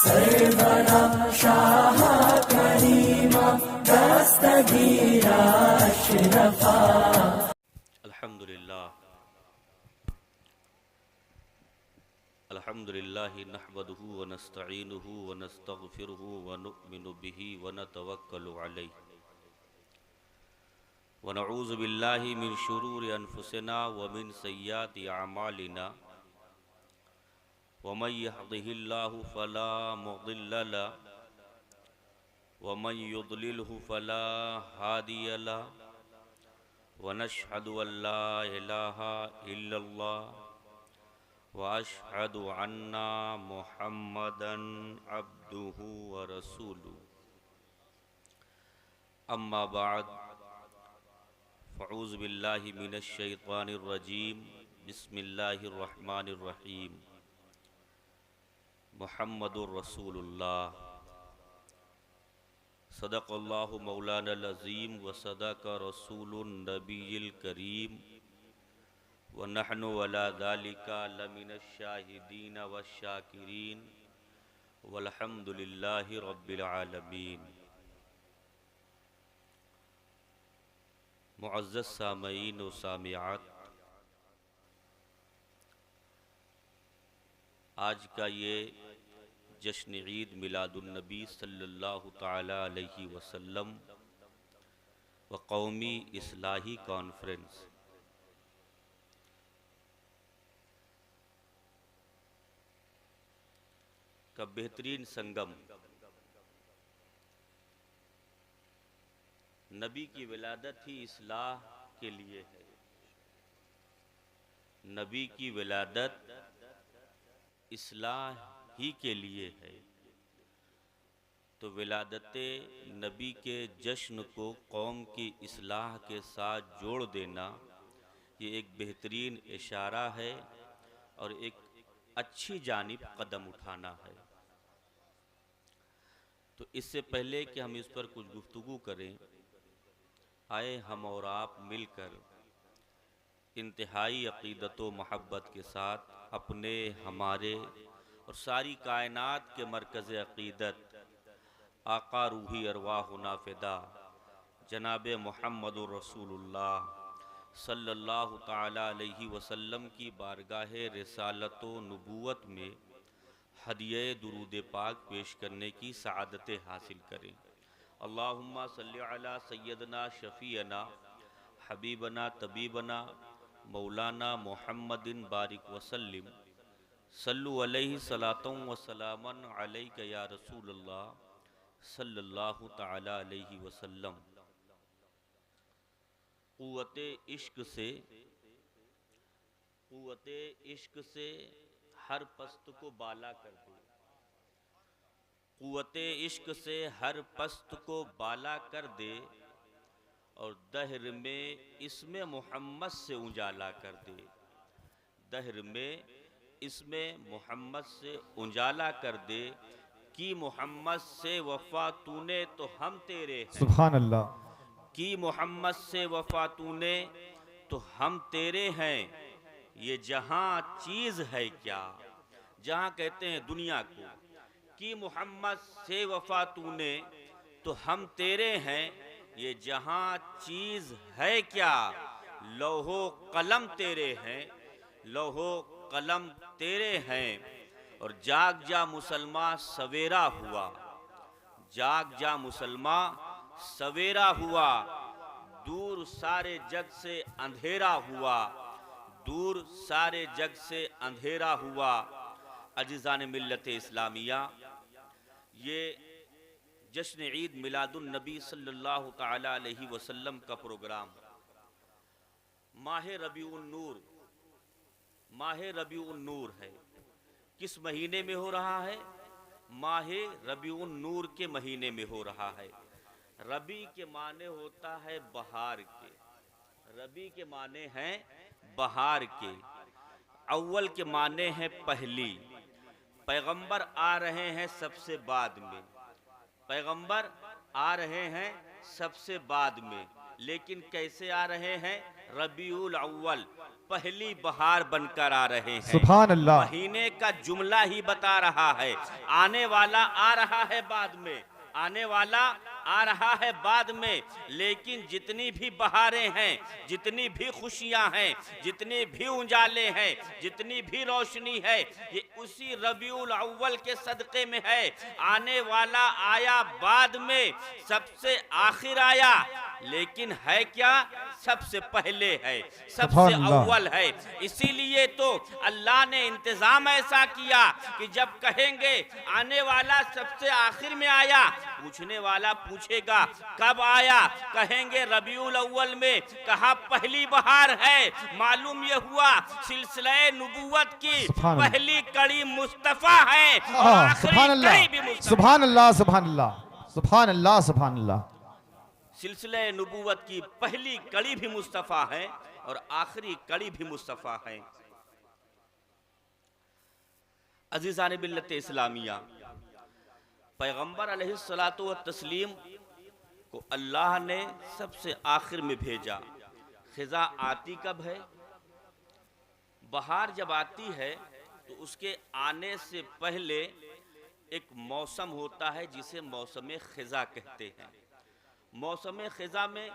सरवरा शाह करीमा दस्तगीरा अशरफा। अल्हम्दुलिल्लाहि नहमदुहु व नस्तईनुहु व नस्तगफिरुहु व नु'मिनु बिही व नतवक्कलु अलैहि व नऊज़ु बिल्लाहि मिन शुरूरि अनफुसिना व मिन सय्याति अमालिना व मन यहदिहिल्लाहु फला मुदिल्ल लहु व मन युद्लिलहु फला हादिय लहु व नशहदु अल्ला इलाहा इल्लल्लाह व अशहदु अन्ना मुहम्मदन अब्दुहु व रसूलुहु। अम्मा बाद फ़अऊज़ु बिल्लाहि मिनश शैतानिर रजीम। बिस्मिल्लाहिर रहमानिर रहीम। मुहम्मदुर रसूलुल्लाह। सदक़ल्लाहु मौलानल अज़ीम व सदक़ रसूलुन नबिय्यिल करीम व नहनु अला ज़ालिका लमिनश शाहिदीन व शाकिरीन वल्हम्दुलिल्लाहि रब्बिल आलमीन। मुअज़्ज़ज़ सामईन व सामिआत, आज का ये जश्न ईद मिलादुन नबी सल्लल्लाहु तआला अलैहि वसल्लम व कौमी इस्लाही कॉन्फ्रेंस का बेहतरीन संगम नबी की विलादत ही इस्लाह के लिए है। नबी की विलादत इस्लाह ही के लिए है। तो विलादत नबी के जश्न को कौम की इस्लाह के साथ जोड़ देना ये एक बेहतरीन इशारा है और एक अच्छी जानिब कदम उठाना है। तो इससे पहले कि हम इस पर कुछ गुफ्तगू करें, आए हम और आप मिलकर इंतहाई अक़ीदत व मोहब्बत के साथ अपने, हमारे और सारी कायनात के मरकज़ अक़ीदत आका रूही अरवाहुना फ़िदा जनाब मुहम्मदुर रसूलुल्लाह सल्लल्लाहु ताला अलैहि वसल्लम की बारगाह रिसालत व नबूवत में हदिये दुरूद पाक पेश करने की सआदत हासिल करें। अल्लाहुम्मा सल्लि अला सय्यदना शफ़ीअना हबीबना तबीबना मौलाना मुहम्मदिन बारिक वसल्लिम सल्लु अलैहि सलातुम व सलामन अलैका या रसूलल्लाह सल्लल्लाहु ताला अलैहि वसल्लम। क़ुव्वते इश्क से हर पस्त को बाला कर दे। क़ुव्वते इश्क से हर पस्त को बाला कर दे और दहर में इसमें मोहम्मद से उजाला कर दे। दहर में इसमें मोहम्मद से उजाला कर दे कि मोहम्मद से वफ़ा तूने तो हम तेरे हैं। सुभान अल्लाह। कि मोहम्मद से वफ़ा तूने तो हम तेरे हैं। ये जहां चीज़ है क्या, जहां कहते हैं दुनिया को, कि मोहम्मद से वफ़ा तूने तो हम तेरे हैं। ये जहां चीज़ है क्या, लौहो कलम तेरे हैं, लौहो कलम तेरे हैं। और जाग जा मुसलमान सवेरा हुआ, जाग जा मुसलमान सवेरा हुआ। दूर सारे जग से अंधेरा हुआ, दूर सारे जग से अंधेरा हुआ। अज़ीज़ान मिल्लत इस्लामिया, ये जश्न ईद मिलादुन नबी सल्लल्लाहु तआला अलैहि वसल्लम का प्रोग्राम माह रबीउन नूर, माह रबीउन नूर है। किस महीने में हो रहा है? माह रबीउन नूर के महीने में हो रहा है। रबी के माने होता है बहार के, रबी के माने हैं बहार के, अव्वल के माने हैं पहली। पैगंबर आ रहे हैं सबसे बाद में, पैगंबर आ रहे हैं सबसे बाद में, लेकिन कैसे आ रहे हैं? रबीउल अव्वल, पहली बहार बनकर आ रहे हैं। सुभान अल्लाह। महीने का जुमला ही बता रहा है, आने वाला आ रहा है बाद में, आने वाला आ रहा है बाद में। लेकिन जितनी भी बहारें हैं, जितनी भी खुशियां हैं, जितने भी उजाले हैं, जितनी भी रोशनी है, ये उसी रबीउल अव्वल के सदक़े में है। आने वाला आया बाद में, सबसे आखिर आया, लेकिन है क्या? सबसे पहले है, सबसे अव्वल है। इसीलिए तो अल्लाह ने इंतजाम ऐसा किया कि जब कहेंगे आने वाला सबसे आखिर में आया, पूछने वाला पूछेगा कब आया, कहेंगे रबीउल अव्वल में, कहा पहली बहार है। मालूम ये हुआ सिलसिले नुबुव्वत की पहली कड़ी मुस्तफा है और आखिरी कड़ी भी मुस्तफा। सुभान अल्लाह, सुभान अल्लाह, सुभान अल्लाह, सुभान अल्लाह। सिलसिले नुबुव्वत की पहली कड़ी भी मुस्तफा है और आखिरी कड़ी भी मुस्तफा है। अजीज़ान मिल्लत इस्लामिया, पैगंबर अलैहिस्सलातु व तस्लीम को अल्लाह ने सबसे आखिर में भेजा। खिजा आती कब है? बहार जब आती है तो उसके आने से पहले एक मौसम होता है जिसे मौसम खिजा कहते हैं। मौसम खिजा में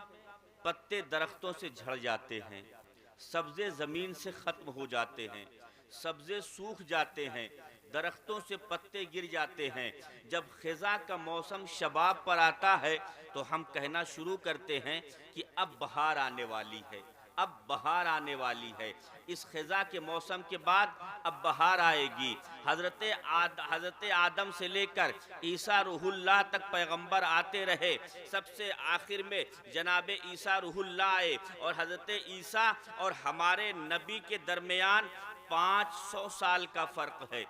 पत्ते दरख्तों से झड़ जाते हैं, सब्ज़े ज़मीन से ख़त्म हो जाते हैं, सब्ज़े सूख जाते हैं, दरख्तों से पत्ते गिर जाते हैं। जब खिजा का मौसम शबाब पर आता है तो हम कहना शुरू करते हैं कि अब बहार आने वाली है, अब बहार आने वाली है। इस खिजा के मौसम के बाद अब बहार आएगी। हज़रत आदम से लेकर ईसा रूहुल्लाह तक पैगंबर आते रहे। सबसे आखिर में जनाब ईसा रूहुल्लाह आए और हज़रत ईसा और हमारे नबी के दरमियान 500 साल का फ़र्क है,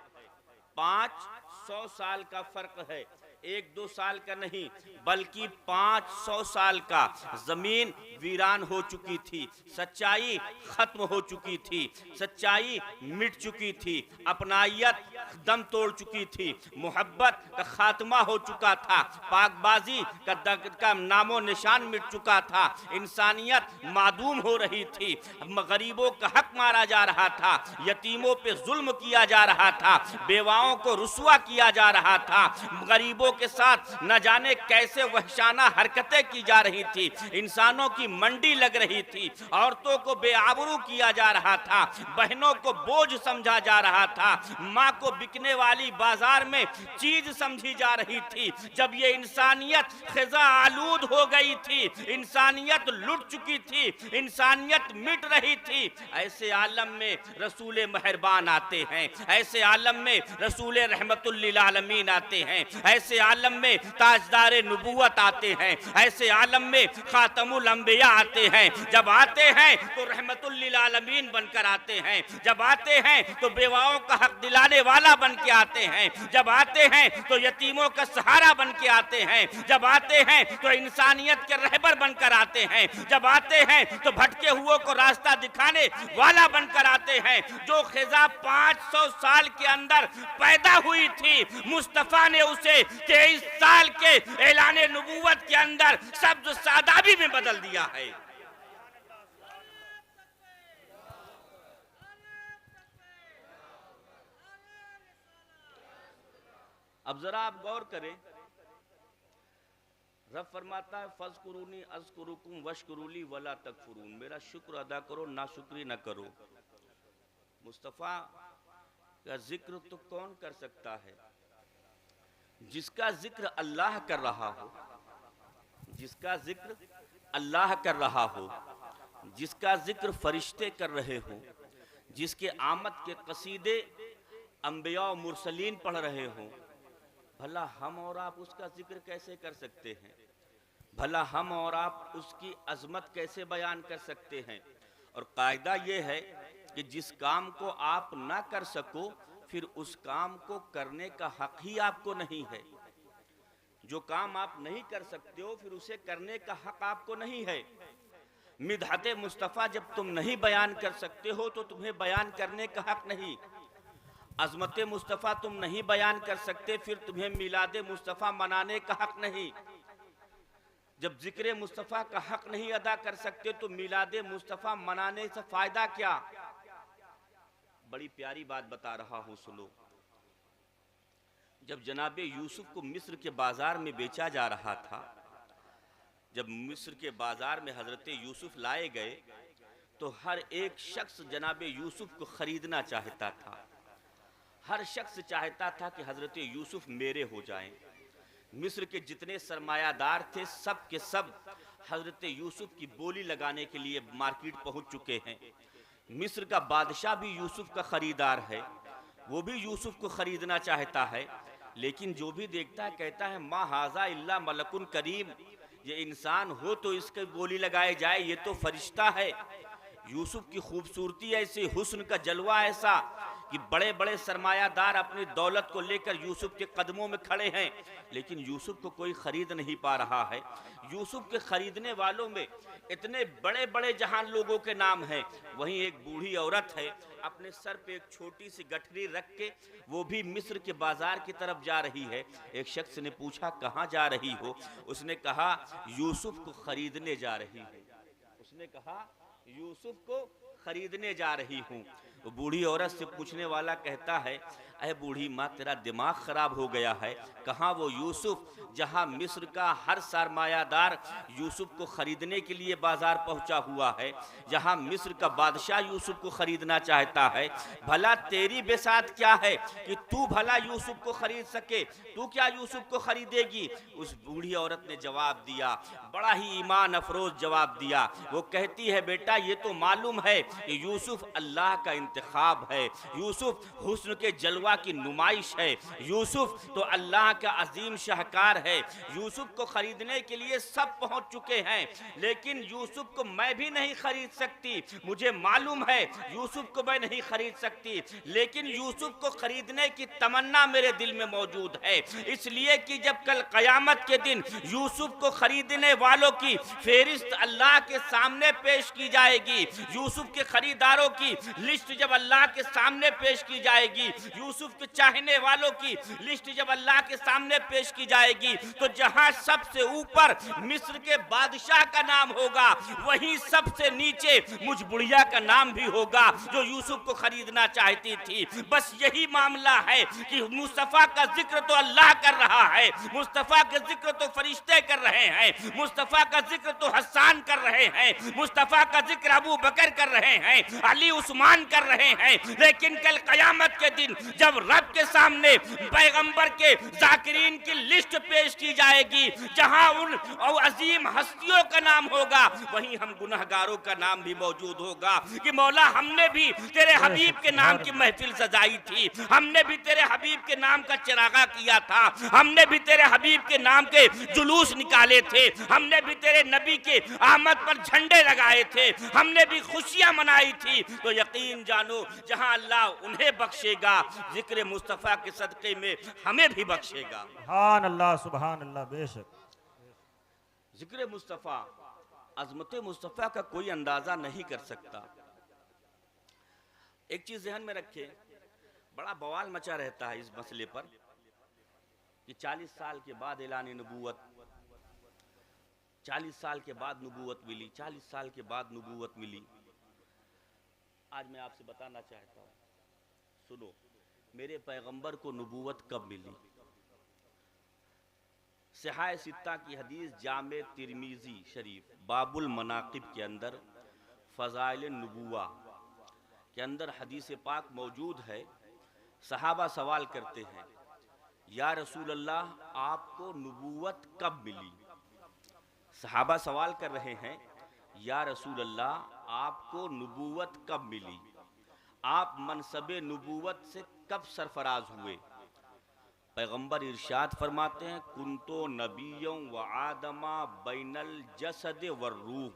500 साल का फ़र्क है। 1-2 साल का नहीं बल्कि 500 साल का। जमीन वीरान हो चुकी थी, सच्चाई खत्म हो चुकी थी, सच्चाई मिट चुकी थी, अपनायत दम तोड़ चुकी थी, मोहब्बत का खात्मा हो चुका था, पाकबाजी का नामो निशान मिट चुका था, इंसानियत मादूम हो रही थी, गरीबों का हक मारा जा रहा था, यतीमों पे जुल्म किया जा रहा था, बेवाओं को रुसवा किया जा रहा था, गरीबों के साथ न जाने कैसे वहशाना हरकतें की जा रही थी, इंसानों की मंडी लग रही थी, औरतों को बेआबरू किया जा रहा था, बहनों को बोझ समझा जा रहा था, माँ को बिकने वाली बाजार में चीज समझी जा रही थी। जब ये इंसानियत खिजा आलूद हो गई थी, इंसानियत लुट चुकी थी, इंसानियत मिट रही थी, ऐसे आलम में रसूल मेहरबान आते हैं, ऐसे आलम में रसूल रहमतुल लिल आलमीन आते हैं, ऐसे आलम में ताजदार नबूवत आते हैं, ऐसे आलम में खातमुल अंबिया आते हैं। जब आते हैं तो रहमतुल लिल आलमीन बनकर आते हैं, जब आते हैं तो बेवाओं का हक दिलाने वाला बन के आते हैं, जब आते हैं तो यतीमों का सहारा बन के आते हैं, जब आते हैं तो इंसानियत के रहबर बनकर आते हैं, जब आते हैं तो भटके हुओं को रास्ता दिखाने वाला बनकर आते हैं। जो खिजा 500 साल के अंदर पैदा हुई थी, मुस्तफा ने उसे 23 साल के ऐलाने नबूवत के अंदर सब्ज सादाबी में बदल दिया है। अब जरा आप गौर करें, रब फरमाता है फज़कुरूनी अज़कुरुकुम वशकुरूली वला तकफुरून, मेरा शुक्र अदा करो नाशुक्री न करो। मुस्तफ़ा का जिक्र तो कौन कर सकता है? जिसका जिक्र अल्लाह कर रहा हो, जिसका जिक्र अल्लाह कर रहा हो, जिसका जिक्र फरिश्ते कर रहे हो, जिसके आमद के कसीदे अंबिया और मुरसलीन पढ़ रहे हो, भला हम और आप उसका जिक्र कैसे कर सकते हैं? भला हम और आप उसकी अजमत कैसे बयान कर सकते हैं? और कायदा ये है कि जिस काम को आप ना कर सको फिर उस काम को करने का हक ही आपको नहीं है। जो काम आप नहीं कर सकते हो फिर उसे करने का हक आपको नहीं है। मिदहत मुस्तफ़ा जब तुम नहीं बयान कर सकते हो तो तुम्हें बयान करने का हक नहीं। अज़मत मुस्तफ़ा तुम नहीं बयान कर सकते फिर तुम्हें मिलाद मुस्तफ़ा मनाने का हक नहीं। जब जिक्र मुस्तफ़ा का हक नहीं अदा कर सकते तो मिलाद मुस्तफ़ा मनाने से फायदा क्या। बड़ी प्यारी बात बता रहा हूं, सुनो। जब जनाबे यूसुफ को मिस्र के बाजार में बेचा जा रहा था, जब मिस्र के बाजार में हजरत यूसुफ लाए गए तो हर एक शख्स जनाबे यूसुफ को खरीदना चाहता था। हर शख्स चाहता था कि हजरत यूसुफ मेरे हो जाएं। मिस्र के जितने सरमायादार थे सब के सब हजरत यूसुफ की बोली लगाने के लिए मार्केट पहुंच चुके हैं। मिस्र का बादशाह भी यूसुफ का खरीदार है, वो भी यूसुफ को खरीदना चाहता है। लेकिन जो भी देखता है कहता है मा हाजा इल्ला मलकुन करीम, ये इंसान हो तो इसके बोली लगाए जाए, ये तो फरिश्ता है। यूसुफ की खूबसूरती ऐसी, हुस्न का जलवा ऐसा कि बड़े बड़े सरमायादार अपनी दौलत को लेकर यूसुफ के कदमों में खड़े हैं, लेकिन यूसुफ को कोई खरीद नहीं पा रहा है। यूसुफ के खरीदने वालों में इतने बड़े बड़े जहां लोगों के नाम हैं, वहीं एक बूढ़ी औरत है अपने सर पे एक छोटी सी गठरी रख के, वो भी मिस्र के बाजार की तरफ जा रही है। एक शख्स ने पूछा कहाँ जा रही हो? उसने कहा यूसुफ को खरीदने जा रही हूँ। उसने कहा यूसुफ को खरीदने जा रही हूँ। तो बूढ़ी औरत से पूछने वाला कहता है अरे बूढ़ी माँ, तेरा दिमाग खराब हो गया है। कहाँ वो यूसुफ जहाँ मिस्र का हर सरमायादार यूसुफ को खरीदने के लिए बाजार पहुंचा हुआ है, जहाँ मिस्र का बादशाह यूसुफ को खरीदना चाहता है। भला तेरी बेसात क्या है कि तू भला यूसुफ को खरीद सके? तू क्या यूसुफ को खरीदेगी? उस बूढ़ी औरत ने जवाब दिया, बड़ा ही ईमान अफरोज जवाब दिया। वो कहती है बेटा ये तो मालूम है कि यूसुफ अल्लाह का इंतखाब है, यूसुफ हुस्न के जलवा की नुमाइश है, यूसुफ तो अल्लाह का अजीम शाहकार है। यूसुफ को खरीदने के लिए सब पहुंच चुके हैं, लेकिन यूसुफ को मैं भी नहीं खरीद सकती। मुझे मालूम है यूसुफ को मैं नहीं खरीद सकती, लेकिन यूसुफ को खरीदने की तमन्ना मेरे दिल में मौजूद है। इसलिए कि जब कल कयामत के दिन यूसुफ को खरीदने वालों की फेरिस्त अल्लाह के सामने पेश की जाएगी, यूसुफ के खरीदारों की लिस्ट जब अल्लाह के सामने पेश की जाएगी, यूसुफ के चाहने वालों की लिस्ट जब अल्लाह के सामने पेश की जाएगी, तो जहां सबसे ऊपर मिस्र के बादशाह का नाम होगा, वहीं सबसे नीचे मुझ बुढ़िया का नाम भी होगा जो यूसुफ को खरीदना चाहती थी। बस यही मामला है कि मुस्तफा का जिक्र तो अल्लाह कर रहा है, मुस्तफा का जिक्र तो फरिश्ते कर रहे हैं, मुस्तफा का जिक्र तो हसन कर रहे हैं, मुस्तफा का जिक्र अबू बकर कर रहे हैं, अली उस्मान कर रहे हैं। लेकिन कल कयामत के दिन जब रब के सामने पैगंबर के जाकिरीन की लिस्ट पेश की जाएगी, जहां उन अजीम हस्तियों का नाम होगा, वहीं हम गुनहगारों का नाम भी मौजूद होगा कि मौला हमने भी तेरे हबीब के नाम की महफिल सजाई थी, हमने भी तेरे हबीब के नाम का चिरागा किया था, हमने भी तेरे हबीब के नाम के जुलूस निकाले थे, हमने भी तेरे नबी के आमद पर झंडे लगाए थे, हमने भी खुशियां मनाई थी। तो यकीन जानो जहां अल्लाह उन्हें बख्शेगा, जिक्र मुस्तफा के सदक़े में हमें भी बख्शेगा। सुभान अल्लाह, सुभान अल्लाह। बेशक जिक्र मुस्तफा, अजमत मुस्तफा का कोई अंदाजा नहीं कर सकता। एक चीज ध्यान में रखे, बड़ा बवाल मचा रहता है इस मसले पर कि 40 साल के बाद ऐलान नबूवत, 40 साल के बाद नबूवत मिली, 40 साल के बाद नबूवत मिली। आज मैं आपसे बताना चाहता हूं, सुनो, मेरे पैगंबर को नबूवत कब मिली? सहाय सित्ता की हदीस जामे तिरमिजी शरीफ बाबुल मनाकिब के अंदर फजाइल नबुवा के अंदर हदीस पाक मौजूद है। सहाबा सवाल करते हैं या रसूल अल्लाह आपको नबूवत कब मिली? सहाबा सवाल कर रहे हैं या रसूल अल्लाह आपको नबूवत कब मिली? आप मनसबे नबूवत से कब सरफराज हुए? पैगंबर इरशाद फरमाते हैं कुंतो नबियों व आदमा बैनल जसद व रूह,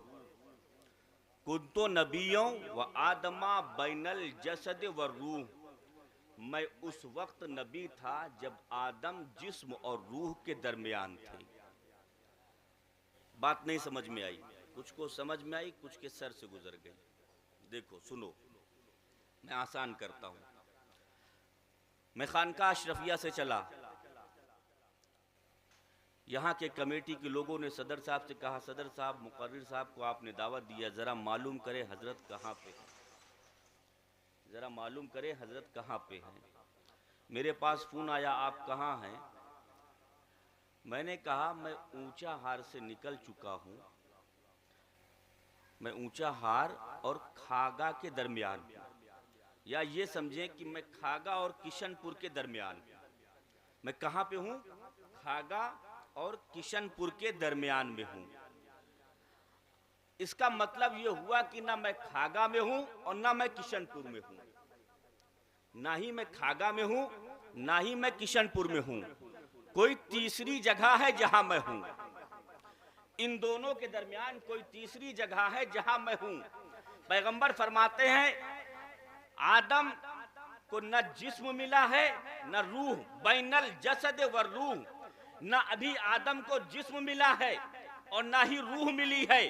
कुंतो नबियों व आदमा बैनल जसद व रूह, मैं उस वक्त नबी था जब आदम जिस्म और रूह के दरमियान थे। बात नहीं समझ में आई, कुछ को समझ में आई, कुछ के सर से गुजर गई। देखो सुनो, मैं आसान करता हूं। मैं खानका अशरफिया से चला, यहाँ के कमेटी के लोगों ने सदर साहब से कहा, सदर साहब मुकर्रिर साहब को आपने दावत दिया, ज़रा मालूम करें हजरत कहाँ पे हैं, ज़रा मालूम करें हजरत कहाँ पे हैं। मेरे पास फ़ोन आया, आप कहाँ हैं? मैंने कहा मैं ऊंचा हार से निकल चुका हूँ, मैं ऊंचा हार और खागा के दरमियान, या ये समझें कि मैं खागा और किशनपुर के दरमियान। मैं कहाँ पे हूँ? खागा और किशनपुर के दरमियान में हूँ। इसका मतलब ये हुआ कि ना मैं खागा में हूँ और ना मैं किशनपुर में हूँ, ना ही मैं खागा में हूँ ना ही मैं किशनपुर में हूँ, कोई तीसरी जगह है जहां मैं हूँ। इन दोनों के दरमियान कोई तीसरी जगह है जहां मैं हूँ। पैगंबर फरमाते हैं आदम को न जिस्म मिला है न रूह, बैनल जसद व रूह, न अभी आदम को जिस्म मिला है और ना ही रूह मिली है,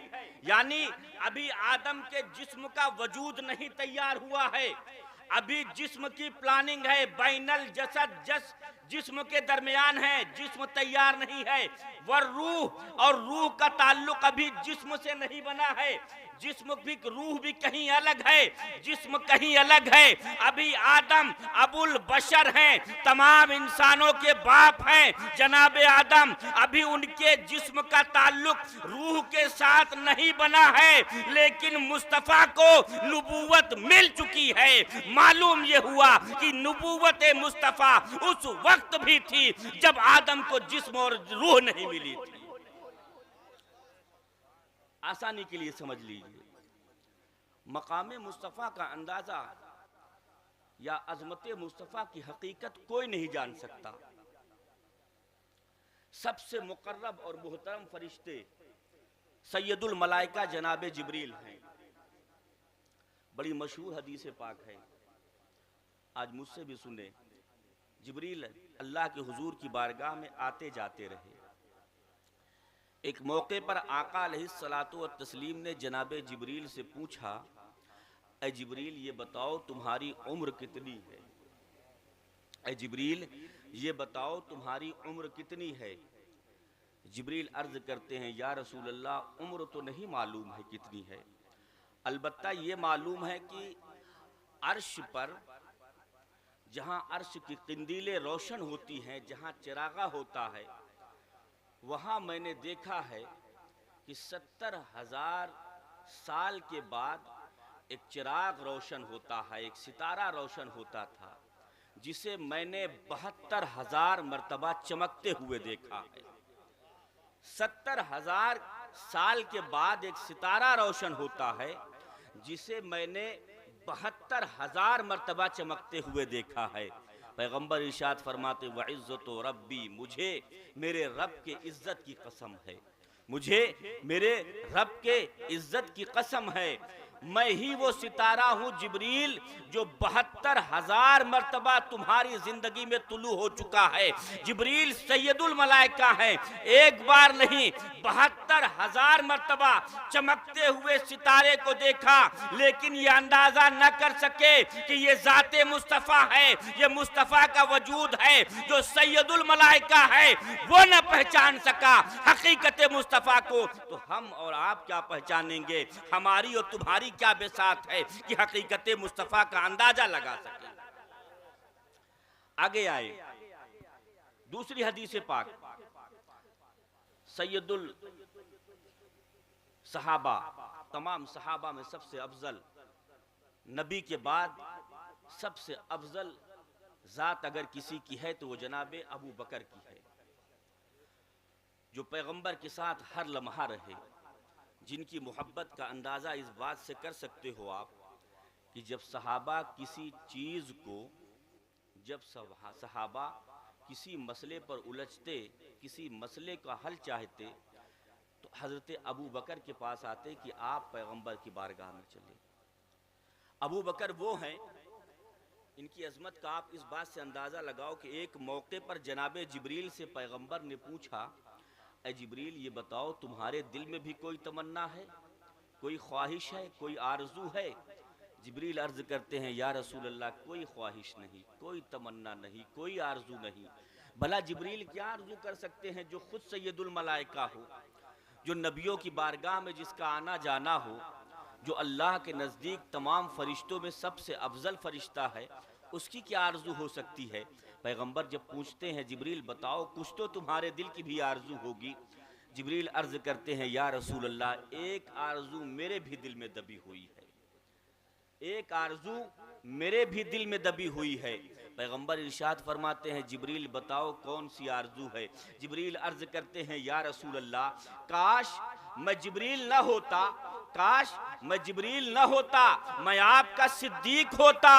यानी अभी आदम के जिस्म का वजूद नहीं तैयार हुआ है, अभी जिस्म की प्लानिंग है। बैनल जसद जिस्म के दरमियान है, जिस्म तैयार नहीं है। वर रूह, और रूह का ताल्लुक अभी जिस्म से नहीं बना है, जिस्म भी रूह भी कहीं अलग है, जिस्म कहीं अलग है। अभी आदम अबुल बशर हैं, तमाम इंसानों के बाप हैं जनाब आदम, अभी उनके जिस्म का ताल्लुक रूह के साथ नहीं बना है, लेकिन मुस्तफा को नबूवत मिल चुकी है। मालूम ये हुआ कि नबूवत मुस्तफा उस वक्त भी थी जब आदम को जिस्म और रूह नहीं मिली थी। आसानी के लिए समझ लीजिए, मकाम मुस्तफ़ा का अंदाज़ा या अज़मत मुस्तफ़ा की हकीकत कोई नहीं जान सकता। सबसे मुकर्रब और मुहतरम फरिश्ते सैयदुल मलाइका जनाब जिब्रील हैं। बड़ी मशहूर हदीस पाक है, आज मुझसे भी सुने। जिब्रील अल्लाह के हुजूर की बारगाह में आते जाते रहे। एक मौके पर आका अलैहिस्सलातु व तस्लीम ने जनाब जिब्रील से पूछा, ऐ जिब्रील ये बताओ तुम्हारी उम्र कितनी है? ऐ जिब्रील ये बताओ तुम्हारी उम्र कितनी है? जिब्रील अर्ज करते हैं, या रसूल अल्लाह उम्र तो नहीं मालूम है कितनी है, अलबत्ता ये मालूम है कि अर्श पर जहाँ अर्श की किंदीलें रोशन होती हैं, जहाँ चिरागा होता है, वहाँ मैंने देखा है कि 70,000 साल के बाद एक चिराग रोशन होता है, एक सितारा रोशन होता था, जिसे मैंने 72,000 मर्तबा चमकते हुए देखा है। 70,000 साल के बाद एक सितारा रोशन होता है, जिसे मैंने 72,000 मर्तबा चमकते हुए देखा है। पैगंबर इरशाद फरमाते, व इज़्ज़तु रब्बी, मुझे मेरे रब के इज्जत की कसम है, मुझे मेरे रब के इज्जत की कसम है, मैं ही वो सितारा हूँ जिब्रील जो 72,000 मर्तबा तुम्हारी जिंदगी में तुलू हो चुका है। जिब्रील सैयदुल मलाइका है, एक बार नहीं 72,000 मर्तबा चमकते हुए सितारे को देखा, लेकिन ये अंदाजा न कर सके कि ये जाते मुस्तफ़ा है, ये मुस्तफ़ा का वजूद है जो सैयदुल मलाइका है, वो न पहचान सका हकीकत मुस्तफ़ा को, तो हम और आप क्या पहचानेंगे? हमारी और तुम्हारी क्या बेसात है कि हकीकत मुस्तफ़ा का अंदाजा लगा सके। आगे आए दूसरी हदीस पाक, सैयदुल सहाबा, तमाम सहाबा में सबसे अफजल, नबी के बाद सबसे अफजल जात अगर किसी की है तो वो जनाब अबू बकर की है, जो पैगंबर के साथ हर लम्हा रहे, जिनकी मोहब्बत का अंदाज़ा इस बात से कर सकते हो आप कि जब सहाबा किसी चीज़ को, जब सहाबा किसी मसले पर उलझते, किसी मसले का हल चाहते, तो हज़रत अबू बकर के पास आते कि आप पैगंबर की बारगाह में चले। अबू बकर वो हैं, इनकी अज़मत का आप इस बात से अंदाज़ा लगाओ कि एक मौके पर जनाब जिब्रील से पैगंबर ने पूछा, ऐ जिब्रील ये बताओ तुम्हारे दिल में भी कोई तमन्ना है, कोई ख्वाहिश है, कोई आरजू है? जिब्रील अर्ज करते हैं, या रसूल अल्लाह कोई ख्वाहिश नहीं, कोई तमन्ना नहीं, कोई आरजू नहीं, भला जिब्रील क्या आरजू कर सकते हैं जो खुद सैयदुल मलाइका हो, जो नबियों की बारगाह में जिसका आना जाना हो, जो अल्लाह के नज़दीक तमाम फरिश्तों में सबसे अफजल फरिश्ता है, उसकी क्या आरजू हो सकती है। पैगंबर जब पूछते हैं जिब्रील बताओ कुछ तो तुम्हारे दिल की भी आरजू होगी। जिब्रील अर्ज करते हैं या रसूल अल्लाह, एक आरजू मेरे भी दिल में दबी हुई है, एक आरजू मेरे भी दिल में दबी हुई है। पैगंबर इरशाद फरमाते हैं जिब्रील बताओ कौन सी आरजू है। जिब्रील अर्ज करते हैं या रसूल अल्लाह, काश मैं जिब्रील न होता, काश मैं जिब्रील न होता, मैं आपका सिद्दीक होता,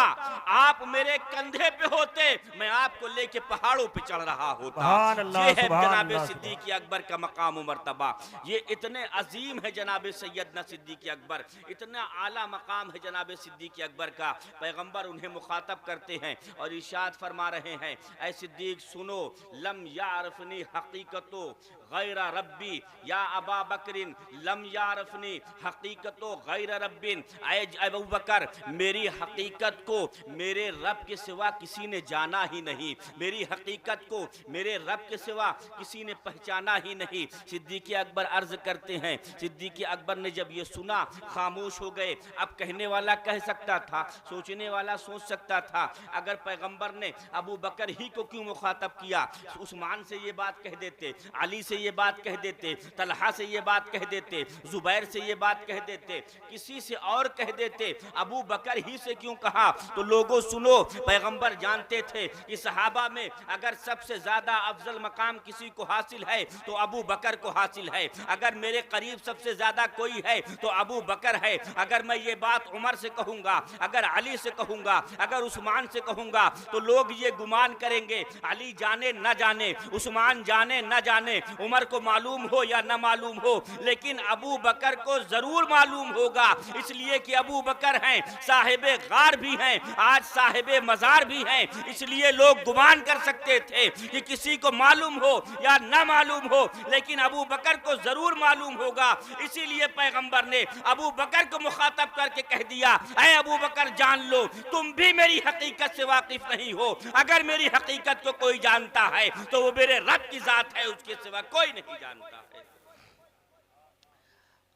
आप मेरे कंधे पे होते, मैं आपको लेके पहाड़ों पे चढ़ रहा होता। ये है जनाब सिद्दीक अकबर का मकाम मर्तबा, ये इतने अजीम है जनाब सैयदना सिद्दीक अकबर, इतना आला मकाम है जनाब सिद्दीक अकबर का। पैगंबर उन्हें मुखातब करते हैं और इरशाद फरमा रहे हैं, ऐ सिद्दीक सुनो, लम यारफनी हकीकतो गैरा रब्बी या अबा बकरिन लम यारफनी हकीकतो गैरा रब्बिन, ऐ अबू बकर मेरी हकीकत को मेरे रब के सिवा किसी ने जाना ही नहीं, मेरी हकीकत को मेरे रब के सिवा किसी ने पहचाना ही नहीं। सिद्दीक अकबर अर्ज करते हैं, सिद्दीक अकबर ने जब ये सुना खामोश हो गए। अब कहने वाला कह सकता था, सोचने वाला सोच सकता था, अगर पैगंबर ने अबू बकर ही को क्यों मुखातब किया, उस्मान से ये बात कह देते, अली से ये बात कह देते, तलहा से ये बात कह देते, जुबैर से ये बात कह देते, किसी से और कह देते, अबू बकर ही से क्यों कहा। तो लोगों सुनो, पैगंबर जानते थे कि सहाबा में अगर सबसे ज्यादा अफजल मकाम किसी को हासिल है तो अबू बकर को हासिल है, अगर मेरे करीब सबसे ज्यादा कोई है तो अबू बकर है। अगर मैं ये बात उमर से कहूंगा, अगर अली से कहूंगा, अगर उस्मान से कहूंगा तो लोग ये गुमान करेंगे अली जाने न जाने, उस्मान जाने न जाने, उमर को मालूम हो या न मालूम हो, लेकिन अबू बकर को जरूर मालूम होगा, इसलिए कि अबू बकर हैं, साहिबे गार भी हैं, आज साहिबे मजार भी हैं। इसलिए लोग गुमान कर सकते थे कि किसी को मालूम हो या न मालूम हो, लेकिन अबू बकर को जरूर मालूम होगा। इसीलिए पैगंबर ने अबू बकर को मुखातब करके कह दिया, ऐ अबू बकर जान लो तुम भी मेरी हकीकत से वाकिफ नहीं हो, अगर मेरी हकीकत को कोई जानता है तो वो मेरे रब की जात है, उसके सिवा कोई नहीं जानता है।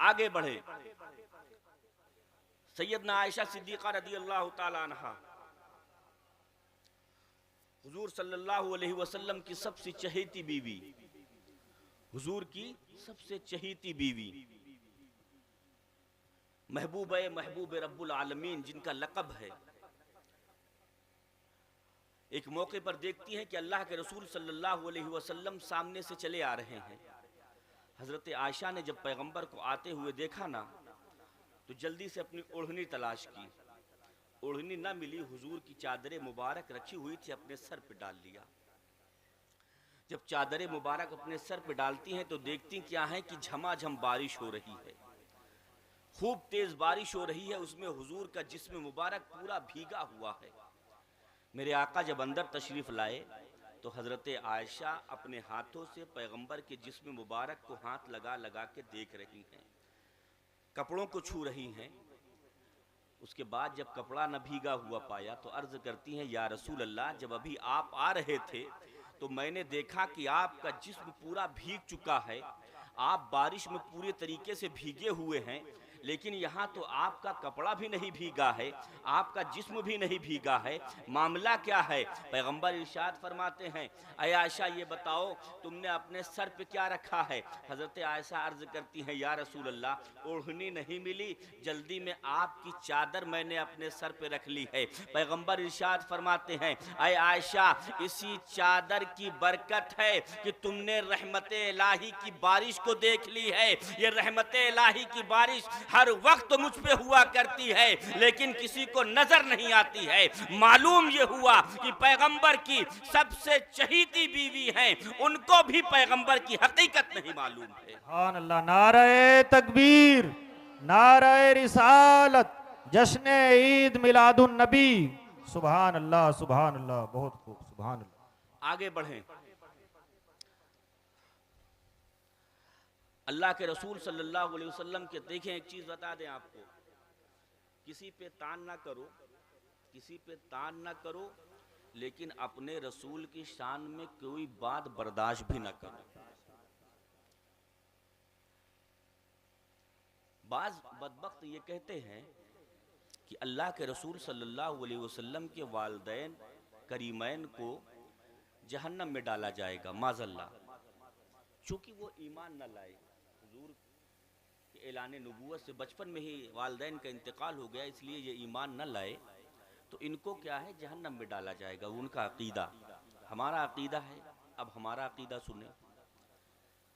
आगे बढ़े, सैयदना आयशा सिद्दीका रदियल्लाहु ताला अन्हा हुजूर सल्लल्लाहु अलैहि वसल्लम की सबसे चहेती बीवी, हुजूर की सबसे चहेती बीवी, महबूब रब्बुल आलमीन जिनका लक़ब है, एक मौके पर देखती हैं कि अल्लाह के रसूल सल्लल्लाहु अलैहि वसल्लम सामने से चले आ रहे हैं। हजरत आयशा ने जब पैगंबर को आते हुए देखा ना तो जल्दी से अपनी ओढ़नी तलाश की, ओढ़नी ना मिली, हुजूर की चादर मुबारक रखी हुई थी, अपने सर पे डाल लिया। जब चादर मुबारक अपने सर पे डालती हैं तो देखती क्या है कि झमाझम बारिश हो रही है, खूब तेज बारिश हो रही है, उसमें हुजूर का जिस्म मुबारक पूरा भीगा हुआ है। मेरे आका जब अंदर तशरीफ लाए तो हजरत आयशा अपने हाथों से पैगंबर के जिस्म मुबारक को हाथ लगा लगा के देख रही हैं, कपड़ों को छू रही हैं। उसके बाद जब कपड़ा न भीगा हुआ पाया तो अर्ज करती हैं, या रसूल अल्लाह जब अभी आप आ रहे थे तो मैंने देखा कि आपका जिस्म पूरा भीग चुका है, आप बारिश में पूरे तरीके से भीगे हुए हैं, लेकिन यहाँ तो आपका कपड़ा भी नहीं भीगा है, आपका जिस्म भी नहीं भीगा है, मामला क्या है। पैगंबर इरशाद फरमाते हैं, ऐ आयशा ये बताओ तुमने अपने सर पे क्या रखा है। हजरत आयशा अर्ज करती हैं, या रसूल अल्लाह ओढ़नी नहीं मिली, जल्दी में आपकी चादर मैंने अपने सर पे रख ली है। पैगंबर इरशाद फरमाते हैं, ऐ आयशा इसी चादर की बरकत है कि तुमने रहमत इलाही की बारिश को देख ली है। ये रहमत इलाही की बारिश हर वक्त मुझ पे हुआ करती है, लेकिन किसी को नजर नहीं आती है। मालूम ये हुआ कि पैगंबर की सबसे चहीती बीवी हैं, उनको भी पैगंबर की हकीकत नहीं मालूम है। सुभान अल्लाह, नारे तकबीर, नारे रिसालत, जश्न ईद मिलादुन नबी, सुभान अल्लाह, सुभान अल्लाह, बहुत खूब, सुभान अल्लाह। आगे बढ़ें, अल्लाह के रसूल सल्लल्लाहु अलैहि वसल्लम के देखें, एक चीज़ बता दें आपको, किसी पे तान ना करो, किसी पे तान ना करो, लेकिन अपने रसूल की शान में कोई बात बर्दाश्त भी न करो। बाज बदबख्त ये कहते हैं कि अल्लाह के रसूल सल्लल्लाहु अलैहि वसल्लम के वालिदैन करीमैन को जहन्नम में डाला जाएगा माज़ल्ला, चूँकि वो ईमान न लाए। हुजूर के ऐलान नबूवत से बचपन में ही वालिदैन का इंतकाल हो गया, इसलिए ये ईमान न लाए, तो इनको क्या है जहन्नम में डाला जाएगा। उनका अकीदा, हमारा अकीदा है। अब हमारा अकीदा सुने।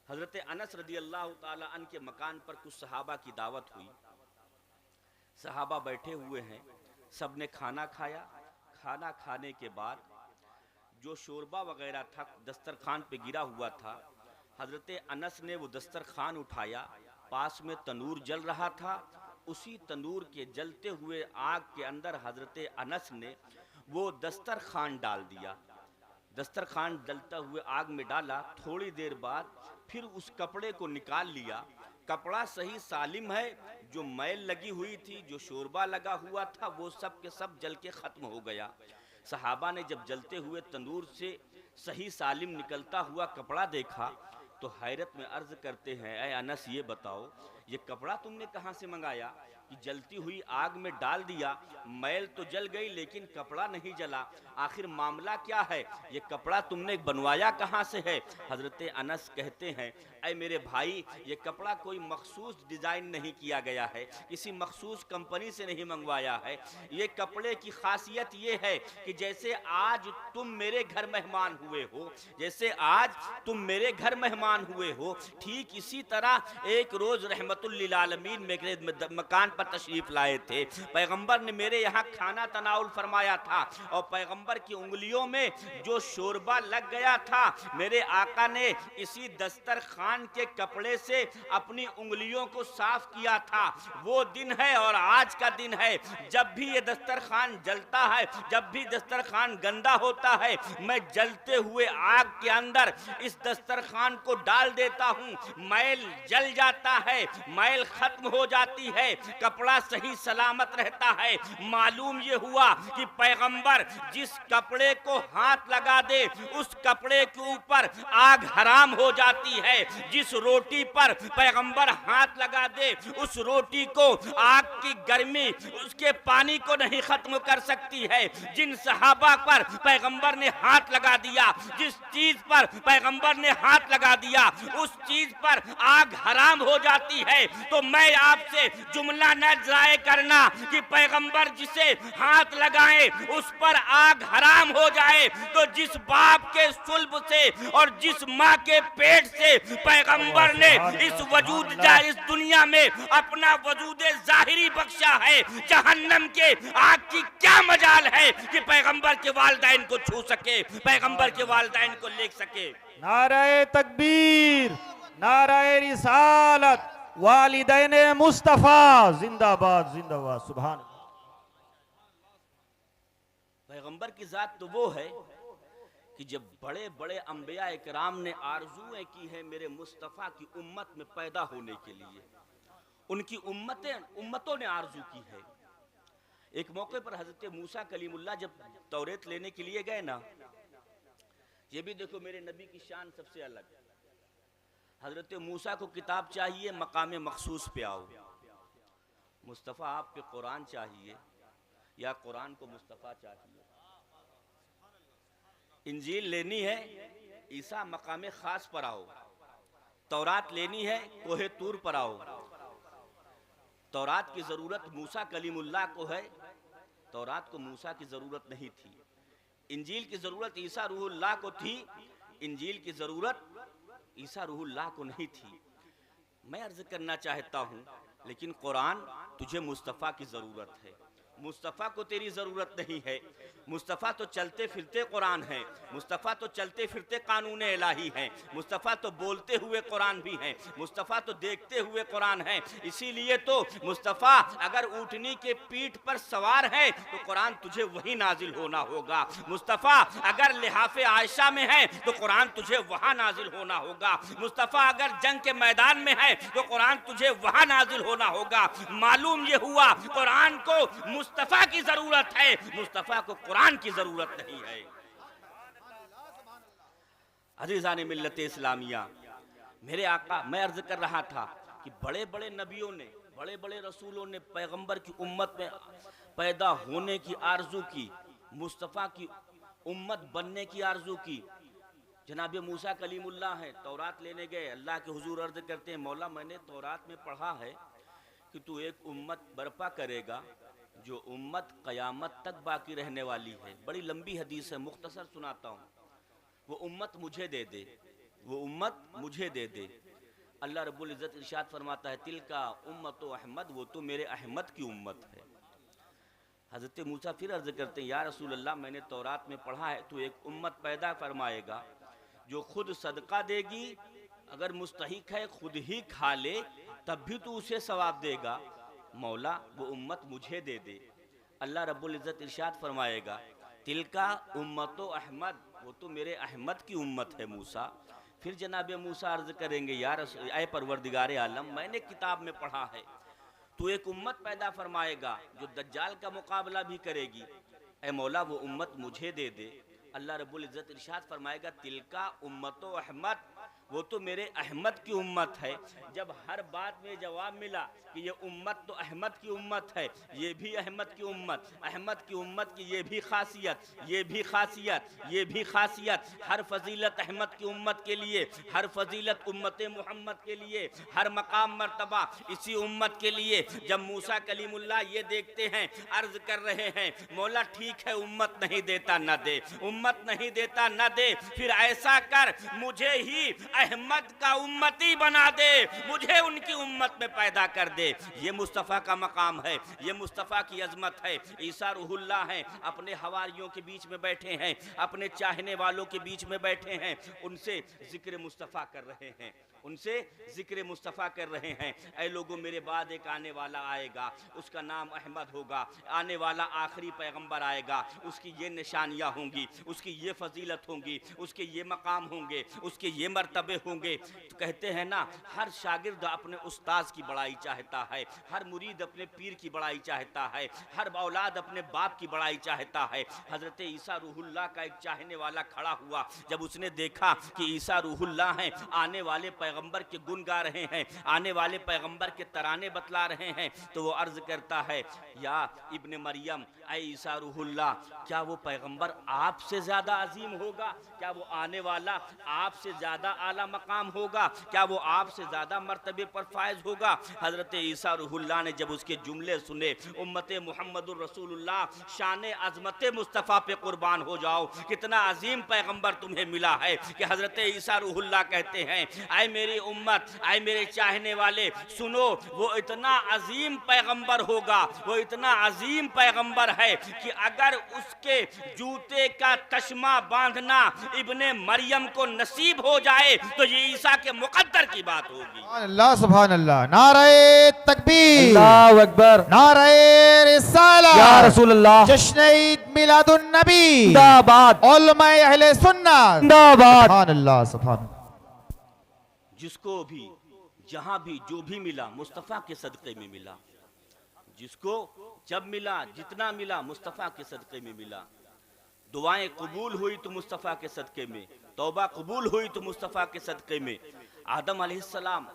हज़रत अनस रदी अल्लाह ताला अन के मकान पर कुछ सहाबा की दावत हुई। सहाबा बैठे हुए हैं, सब ने खाना खाया। खाना खाने के बाद जो शोरबा वगैरह था दस्तरखान पे गिरा हुआ था, हज़रत अनस ने वो दस्तरखान उठाया। पास में तनूर जल रहा था, उसी तनूर के जलते हुए आग के अंदर हज़रत अनस ने वो दस्तरखान डाल दिया। दस्तरखान जलता हुए आग में डाला। थोड़ी देर बाद फिर उस कपड़े को निकाल लिया। कपड़ा सही सालिम है, जो मैल लगी हुई थी, जो शोरबा लगा हुआ था, वो सब के सब जल के ख़त्म हो गया। सहाबा ने जब जलते हुए तंदूर से सही सालिम निकलता हुआ कपड़ा देखा तो हैरत में अर्ज करते हैं, ऐ अनस ये बताओ ये कपड़ा तुमने कहाँ से मंगाया कि जलती हुई आग में डाल दिया, मैल तो जल गई लेकिन कपड़ा नहीं जला, आखिर मामला क्या है, ये कपड़ा तुमने बनवाया कहाँ से है। हज़रत अनस कहते हैं, ऐ मेरे भाई ये कपड़ा कोई मखसूस डिज़ाइन नहीं किया गया है, किसी मखसूस कंपनी से नहीं मंगवाया है। ये कपड़े की खासियत ये है कि जैसे आज तुम मेरे घर मेहमान हुए हो, जैसे आज तुम मेरे घर मेहमान हुए हो, ठीक इसी तरह एक रोज़ रहमतुल लिल आलमीन मेरे मकान पर तशरीफ लाए थे। पैगंबर ने मेरे यहाँ खाना तनाउल फरमाया था और पैगंबर की उंगलियों में जो शोरबा लग गया था, मेरे आका ने इसी दस्तरखान के कपड़े से अपनी उंगलियों को साफ किया था। वो दिन है और आज का दिन है, जब भी ये दस्तरखान जलता है, जब भी दस्तरखान गंदा होता है, मैं जलते हुए आग के अंदर इस दस्तरखान को डाल देता हूँ, मैल जल जाता है, मैल खत्म हो जाती है, कपड़ा सही सलामत रहता है। मालूम ये हुआ कि पैगंबर जिस कपड़े को हाथ लगा दे उस कपड़े के ऊपर आग हराम हो जाती है। जिस रोटी पर पैगंबर हाथ लगा दे उस रोटी को आग की गर्मी उसके पानी को नहीं खत्म कर सकती है। जिन सहाबा पर पैगंबर ने हाथ लगा दिया, जिस चीज पर पैगंबर ने हाथ लगा दिया उस चीज पर आग हराम हो जाती है। तो मैं आपसे जुमला न जाए करना कि पैगंबर जिसे हाथ लगाए उस पर आग हराम हो जाए, तो जिस बाप के सुल्ब से और जिस माँ के पेट से पैगंबर ने इस दुनिया में अपना वजूद जाहिरी बख्शा है, जहन्नम के आग की क्या मजाल है कि पैगंबर के वालिदैन को छू सके, पैगंबर के वालिदैन को ले सके। नारे तकबीर, नारे रिसालत, वालिदैन मुस्तफा जिंदाबाद जिंदाबाद। सुभान। पैगंबर की जात तो वो है कि जब बड़े बड़े अंबिया इकराम ने आरज़ुएं की है मेरे मुस्तफ़ा की उम्मत में पैदा होने के लिए, उनकी उम्मतों ने आरज़ू की है। एक मौके पर हज़रत मूसा कलीमुल्लाह जब तौरेत लेने के लिए गए ना, ये भी देखो मेरे नबी की शान सबसे अलग। हज़रत मूसा को किताब चाहिए, मकाम मखसूस पे आओ। मुस्तफ़ा आप पे कुरान चाहिए या कुरान को मुस्तफ़ा चाहिए। इंजील लेनी है, ईसा मकाम खास पर आओ। तौरात लेनी है, कोहे तूर पर आओ। तौरात की ज़रूरत मूसा कलीमुल्लाह को है, तौरात को मूसा की ज़रूरत नहीं थी। इंजील की ज़रूरत ईसा रूहुल्लाह को थी, इंजील की ज़रूरत ईसा रूहुल्लाह को नहीं थी। मैं अर्ज़ करना चाहता हूँ, लेकिन कुरान तुझे मुस्तफ़ा की ज़रूरत है, मुस्तफ़ा को तेरी ज़रूरत नहीं है। मुस्तफ़ा तो चलते फिरते कुरान है, मुस्तफ़ा तो चलते फिरते कानून इलाही है, मुस्तफ़ा तो बोलते हुए कुरान भी है, मुस्तफ़ा तो देखते हुए कुरान है। इसीलिए तो मुस्तफ़ा अगर ऊँटनी के पीठ पर सवार है तो कुरान तुझे वही नाजिल होना होगा। मुस्तफ़ा अगर लिहाफ़े आयशा में है तो कुरान तुझे वहाँ नाजिल होना होगा। मुस्तफ़ा अगर जंग के मैदान में है तो कुरान तुझे वहाँ नाजिल होना होगा। मालूम ये हुआ कुरान को मुस्तफ़ा की जरूरत है, मुस्तफ़ा को कुरान की जरूरत नहीं है। अज़ीज़ान मिल्लत इस्लामिया, मेरे आका, मैं अर्ज कर रहा था कि बड़े बड़े नबियों ने, बड़े बड़े रसूलों ने पैगंबर की उम्मत में पैदा होने की आरजू की, मुस्तफ़ा की उम्मत बनने की आरजू की। जनाब मूसा कलीमुल्लाह हैं, तौरात लेने गए, अल्लाह के हुजूर अर्ज करते हैं, मौला मैंने तौरात में पढ़ा है कि तू एक उम्मत बर्पा करेगा जो उम्मत क़यामत तक बाकी रहने वाली है। बड़ी लंबी हदीस है, मुख्तसर सुनाता हूँ। वो उम्मत मुझे दे दे, वो उम्मत मुझे दे दे। अल्लाह रब्बुल इज़्ज़त इरशाद फरमाता है, तिलका उम्मतो अहमद, वो तो मेरे अहमद की उम्मत है। हज़रत मूसा फिर अर्ज करते हैं, या रसूल अल्लाह, मैंने तौरात में पढ़ा है तू एक उम्मत पैदा फरमाएगा जो खुद सदका देगी, अगर मुस्तहिक है खुद ही खा ले तब भी तू उसे सवाब देगा। मौला वो उम्मत मुझे दे दे। अल्लाह रब्बुल इज़्ज़त इरशाद फरमाएगा, तिलका उम्मतो अहमद, वो तो मेरे अहमद की उम्मत है मूसा। फिर जनाब मूसा अर्ज करेंगे, या रसूल, ऐ परवरदिगार आलम, मैंने किताब में पढ़ा है तू एक उम्मत पैदा फरमाएगा जो दज्जाल का मुकाबला भी करेगी। ऐ मौला वो उम्मत मुझे दे दे। अल्लाह रब्बुल इज़्ज़त इरशाद फरमाएगा, तिलका उम्मतो अहमद, वो तो मेरे अहमद की उम्मत है। जब हर बात में जवाब मिला कि ये उम्मत तो अहमद की उम्मत है, ये भी अहमद की उम्मत, अहमद की उम्मत की ये भी खासियत, ये भी खासियत, ये भी खासियत, हर फजीलत अहमद की उम्मत के लिए, हर फजीलत उम्मत मोहम्मद के लिए, हर मकाम मर्तबा इसी उम्मत के लिए। जब मूसा कलीमुल्लाह ये देखते हैं, अर्ज कर रहे हैं, मौला ठीक है उम्मत नहीं देता न दे, उम्मत नहीं देता न दे, फिर ऐसा कर मुझे ही अहमद का उम्मती बना दे, मुझे उनकी उम्मत में पैदा कर दे। ये मुस्तफ़ा का मकाम है, ये मुस्तफ़ा की अजमत है। ईसा रूहुल्लाह हैं, अपने हवारियों के बीच में बैठे हैं, अपने चाहने वालों के बीच में बैठे हैं, उनसे जिक्र मुस्तफ़ा कर रहे हैं, उनसे जिक्र मुस्तफ़ा कर रहे हैं। ऐ लोगों, मेरे बाद एक आने वाला आएगा, उसका नाम अहमद होगा, आने वाला आखिरी पैगंबर आएगा, उसकी ये निशानियाँ होंगी, उसकी ये फजीलत होंगी, उसके ये मकाम होंगे, उसके ये मर्तबे होंगे। तो कहते हैं ना, हर शागिर्द अपने उस्ताद की बड़ाई चाहता है, हर मुरीद अपने पीर की बड़ाई चाहता है, हर औलाद अपने बाप की बड़ाई चाहता है। हज़रत ईसा रूहुल्लाह का एक चाहने वाला खड़ा हुआ, जब उसने देखा कि ईसा रूहुल्लाह हैं, आने वाले पैगंबर के गुण गा रहे हैं, आने वाले पैगंबर के तराने बतला रहे हैं, तो वो अर्ज करता है, या इब्ने मरियम, ऐ ईसा रूहुल्लाह, क्या वो पैगंबर आपसे ज़्यादा अजीम होगा? क्या वो आने वाला आपसे ज़्यादा आला मकाम होगा? क्या वो आपसे ज़्यादा मर्तबे पर फायज होगा? हज़रत ईसा रूहुल्लाह ने जब उसके जुमले सुने, उम्मत मुहम्मदुर रसूलुल्लाह, शान अज़मत मुस्तफ़ा पे कुर्बान हो जाओ, कितना अजीम पैगंबर तुम्हें मिला है कि हज़रत ईसा रूहुल्लाह कहते हैं, ऐ मेरी उम्मत, ऐ मेरे चाहने वाले, सुनो, वो इतना अजीम पैगंबर होगा, वो इतना अजीम पैगंबर है कि अगर उसके जूते का तश्मा बांधना इब्ने मरियम को नसीब हो जाए तो ये ईसा के मुकद्दर की बात होगी। अल्लाह सुभान अल्लाह, नारे तकबीर, अल्लाहु अकबर, नारे रिसालत, या रसूल अल्लाह, जश्न ईद मिलादुन नबी, जिंदाबाद, उलमा अहले सुन्नत, जिंदाबाद। सुभान अल्लाह सुभान। जिसको भी जहां भी जो भी मिला मुस्तफ़ा के सदक़े में मिला, जिसको जब मिला जितना मिला मुस्तफ़ा के सदक़े में मिला। दुआएं कबूल हुई तो मुस्तफ़ा के सदक़े में, तौबा कबूल हुई तो मुस्तफ़ा के सदक़े में। आदम अलैहिस्सलाम,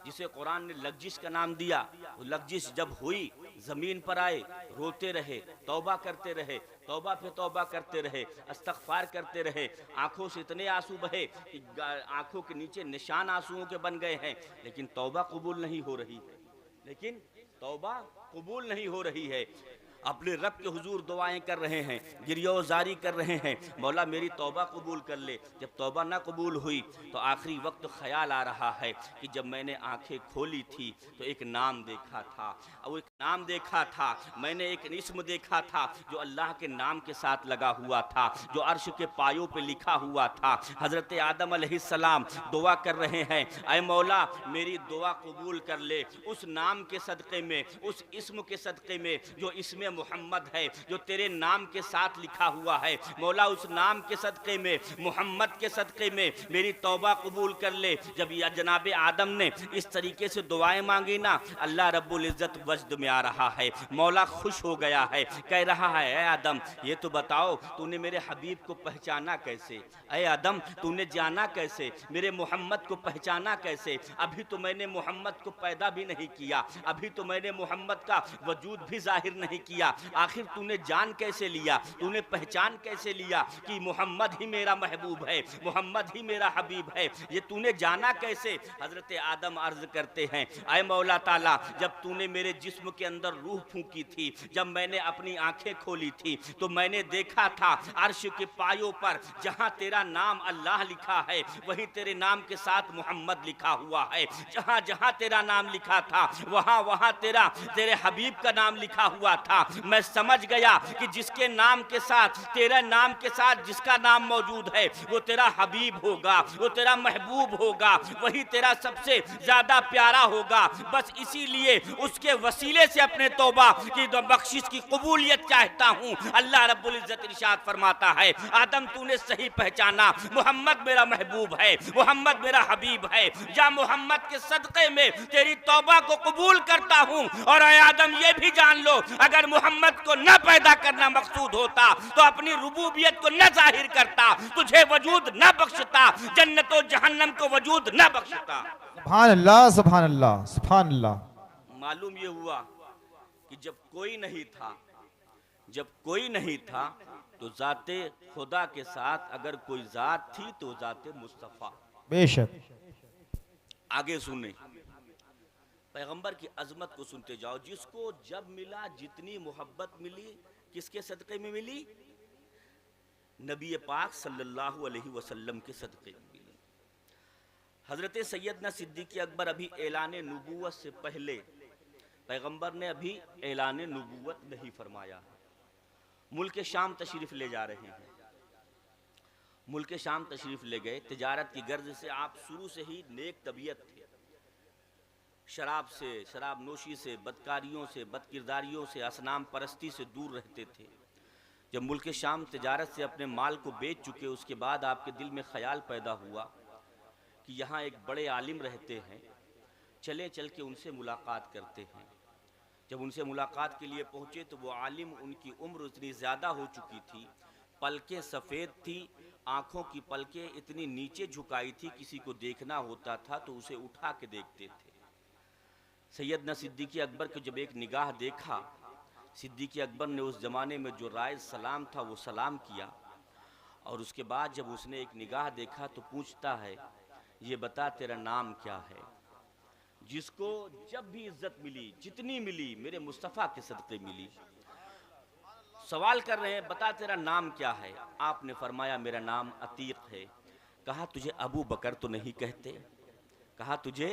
जिसे कुरान ने लग्जिश का नाम दिया, वो लग्जिश जब हुई ज़मीन पर आए, रोते रहे, तौबा करते रहे, तौबा पे तौबा करते रहे, इस्तग़फ़ार करते रहे, आंखों से इतने आंसू बहे कि आंखों के नीचे निशान आंसुओं के बन गए हैं, लेकिन तौबा कबूल नहीं हो रही है, लेकिन तौबा कबूल नहीं हो रही है। अपने रब के हुजूर दुआएं कर रहे हैं, गिरियोज़ारी कर रहे हैं, मौला मेरी तौबा कबूल कर ले। जब तौबा ना कबूल हुई तो आखिरी वक्त ख्याल आ रहा है कि जब मैंने आंखें खोली थी तो एक नाम देखा था, और एक नाम देखा था, मैंने एक इस्म देखा था जो अल्लाह के नाम के साथ लगा हुआ था, जो अर्श के पायों पे लिखा हुआ था। हज़रत आदम अलैहिस्सलाम दुआ कर रहे हैं, ऐ मौला मेरी दुआ कबूल कर ले, उस नाम के सदक़े में, उस इस्म के सदक़े में जो इसमें मोहम्मद है, जो तेरे नाम के साथ लिखा हुआ है। मौला उस नाम के सदक़े में, मोहम्मद के सदक़े में मेरी तौबा कबूल कर ले। जब या जनाब आदम ने इस तरीके से दुआएं मांगी ना, अल्लाह रब्बुल इज़्ज़त वजद में आ रहा है। मौला खुश हो गया है, कह रहा है ऐ आदम ये तो बताओ तूने मेरे हबीब को पहचाना कैसे? ऐ आदम तूने जाना कैसे? मेरे मोहम्मद को पहचाना कैसे? अभी तो मैंने मोहम्मद को पैदा भी नहीं किया, अभी तो मैंने मोहम्मद का वजूद भी जाहिर नहीं किया, आखिर तूने जान कैसे लिया, तूने पहचान कैसे लिया कि मोहम्मद ही मेरा महबूब है, मोहम्मद ही मेरा हबीब है, ये तूने जाना कैसे? हजरत आदम अर्ज करते हैं ऐ मौला ताला जब तूने मेरे जिस्म के अंदर रूह फूंकी थी, जब मैंने अपनी आंखें खोली थी तो मैंने देखा था अर्श के पायों पर जहां तेरा नाम अल्लाह लिखा है वहीं तेरे नाम के साथ मोहम्मद लिखा हुआ है, जहां जहां तेरा नाम लिखा था वहां वहां तेरे हबीब का नाम लिखा हुआ था। मैं समझ गया कि जिसके नाम के साथ तेरे नाम के साथ जिसका नाम मौजूद है वो तेरा हबीब होगा, वो तेरा महबूब होगा, वही तेरा सबसे ज्यादा प्यारा होगा। बस इसीलिए उसके वसीले से अपने तौबा की बख्शिश की कबूलियत चाहता हूँ। अल्लाह रब्बुल इज्जत इरशाद फरमाता है आदम तूने सही पहचाना, मोहम्मद मेरा महबूब है, मोहम्मद मेरा हबीब है, या मोहम्मद के सदक़े में तेरी तौबा को कबूल करता हूँ। और ऐ आदम ये भी जान लो अगर मोहम्मद को न पैदा करना मकसूद होता तो अपनी रुबूबियत को न जाहिर करता, तुझे वजूद न बख्शता, जन्नत और जहन्नम को वजूद न बख्शता। सुभान अल्लाह सुभान अल्लाह सुभान अल्लाह। मालूम ये हुआ कि जब कोई नहीं था, जब कोई नहीं था तो जाते खुदा के साथ अगर कोई जात थी तो जाते मुस्तफ़ा। बेशक। आगे सुने पैगंबर की अजमत को सुनते जाओ, जिसको जब मिला जितनी मोहब्बत मिली किसके सदक़े में मिली? नबी पाक सल्लल्लाहु अलैहि वसल्लम के सदक़े में मिली। हजरत सैयदना सिद्दीक़ अकबर अभी ऐलान नबूवत से पहले पैगंबर ने अभी ऐलान नबूवत नहीं फरमाया, मुल्क शाम तशरीफ ले जा रहे हैं, मुल्क शाम तशरीफ ले गए। तिजारत की गर्ज से आप शुरू से ही नेक तबीयत थे, शराब से, शराब नोशी से, बदकारियों से, बदकिरदारियों से, असनाम परस्ती से दूर रहते थे। जब मुल्क शाम तिजारत से अपने माल को बेच चुके उसके बाद आपके दिल में ख्याल पैदा हुआ कि यहाँ एक बड़े आलिम रहते हैं, चले चल के उनसे मुलाकात करते हैं। जब उनसे मुलाकात के लिए पहुँचे तो वो आलिम, उनकी उम्र इतनी ज़्यादा हो चुकी थी, पलकें सफ़ेद थी, आँखों की पलकें इतनी नीचे झुकाई थी किसी को देखना होता था तो उसे उठा के देखते थे। सैयदना सिद्दीक़ अकबर को जब एक निगाह देखा, सिद्दीक़ अकबर ने उस ज़माने में जो राय सलाम था वो सलाम किया, और उसके बाद जब उसने एक निगाह देखा तो पूछता है ये बता तेरा नाम क्या है? जिसको जब भी इज्जत मिली, जितनी मिली मेरे मुस्तफ़ा के सदक़े मिली। सवाल कर रहे हैं बता तेरा नाम क्या है? आपने फरमाया मेरा नाम अतीक है। कहा तुझे अबू बकर तो नहीं कहते? कहा तुझे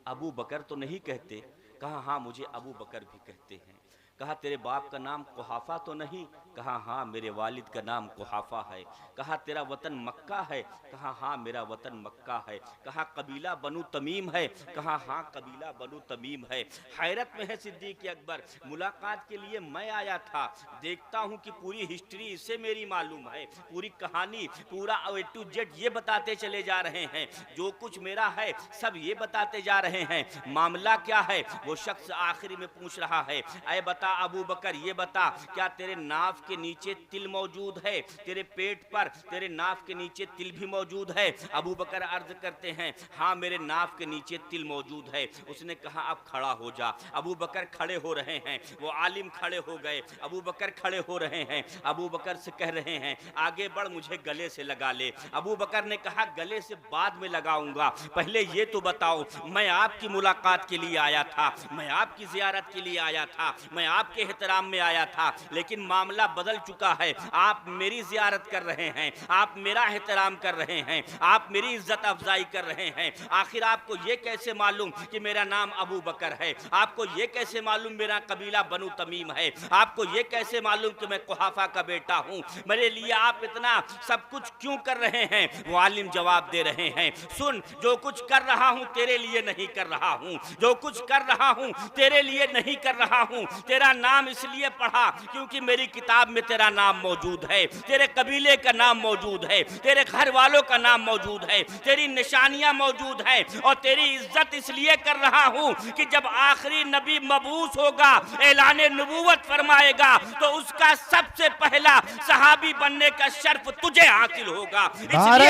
अबू बकर तो नहीं कहते? कहा हाँ मुझे अबू बकर भी कहते हैं। कहा तेरे बाप का नाम कुहाफा तो नहीं? कहा हाँ मेरे वालिद का नाम कुहाफा है। कहा तेरा वतन मक्का है? कहा हाँ मेरा वतन मक्का है। कहा कबीला बनु तमीम है? कहा हाँ कबीला बनु तमीम है। हैरत में है सिद्दीक़ अकबर, मुलाकात के लिए मैं आया था, देखता हूँ कि पूरी हिस्ट्री इससे मेरी मालूम है, पूरी कहानी, पूरा A to Z ये बताते चले जा रहे हैं, जो कुछ मेरा है सब ये बताते जा रहे हैं। मामला क्या है? वो शख्स आखिरी में पूछ रहा है ऐ बता अबू बकर ये बता क्या तेरे नाफ के नीचे तिल मौजूद है? तेरे पेट पर, तेरे नाफ के नीचे तिल भी मौजूद है? अबू बकर अर्ज करते हैं हाँ मेरे नाफ के नीचे तिल मौजूद है। उसने कहा अब खड़ा हो जा। अबू बकर खड़े हो रहे हैं, वो आलिम खड़े हो गए, अबू बकर खड़े हो रहे हैं। अबू बकर से कह रहे हैं आगे बढ़ मुझे गले से लगा ले। अबू बकर ने कहा गले से बाद में लगाऊंगा, पहले ये तो बताओ मैं आपकी मुलाकात के लिए आया था, मैं आपकी जियारत के लिए आया था, मैं आपके एहतराम में आया था, लेकिन मामला बदल चुका है। आप मेरी जियारत कर रहे हैं, आप मेरा एहतराम कर रहे हैं, आप मेरी इज्जत अफजाई कर रहे हैं। आखिर आपको ये कैसे मालूम कि मेरा नाम अबू बकर है? आपको ये कैसे मालूम मेरा कबीला बनु तमीम है? आपको ये कैसे मालूम कि मैं कुहाफा का बेटा हूँ? मेरे लिए आप इतना सब कुछ क्यों कर रहे हैं? वो आलिम जवाब दे रहे हैं सुन, जो कुछ कर रहा हूँ तेरे लिए नहीं कर रहा हूँ, जो कुछ कर रहा हूँ तेरे लिए नहीं कर रहा हूँ, तेरा तेरा नाम इसलिए पढ़ा क्योंकि मेरी किताब में तेरा नाम मौजूद है, तेरे कबीले का नाम मौजूद है, तेरे घर वालों का नाम मौजूद है, तेरी निशानियां मौजूद है, और तेरी इज्जत इसलिए कर रहा हूं कि जब आखिरी नबी मबूस होगा, ऐलाने नबूवत फरमाएगा, तो उसका सबसे पहला सहाबी बनने का शर्फ तुझे हासिल होगा। नारे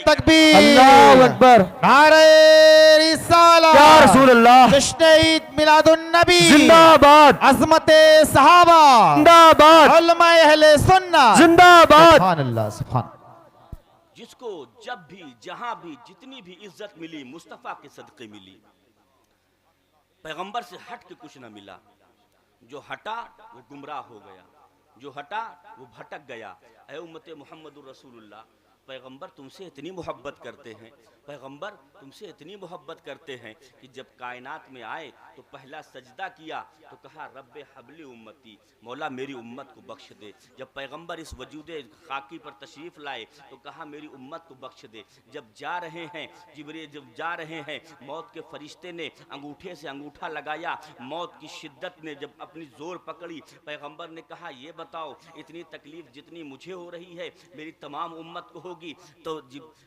तकबीर, अल्लाहु अकबर, नारे रिसालत, या रसूल अल्लाह, जश्न ईद मिलादुन नबी जिंदाबाद, अज़मते सहाबा जिंदाबाद, उलमाए अहले सुन्नत जिंदाबाद। सुभान अल्लाह, सुभान। जिसको जब भी जहां भी जितनी भी इज्जत मिली मुस्तफा के सदके मिली, पैगंबर से हट के कुछ न मिला। जो हटा वो गुमराह हो गया, जो हटा वो भटक गया। ऐ उम्मते मुहम्मदुर रसूलुल्लाह, पैगंबर तुमसे इतनी मोहब्बत करते हैं, पैगंबर तुमसे इतनी मोहब्बत करते हैं कि जब कायनात में आए तो पहला सजदा किया तो कहा रब्बे हबली उम्मती, मौला मेरी उम्मत को बख्श दे। जब पैगंबर इस वजूदे खाकी पर तशरीफ़ लाए तो कहा मेरी उम्मत को बख्श दे। जब जा रहे हैं जिब्रील, जब जा रहे हैं मौत के फरिश्ते ने अंगूठे से अंगूठा लगाया, मौत की शिद्दत ने जब अपनी जोर पकड़ी, पैगंबर ने कहा ये बताओ इतनी तकलीफ जितनी मुझे हो रही है मेरी तमाम उम्मत को होगी? तो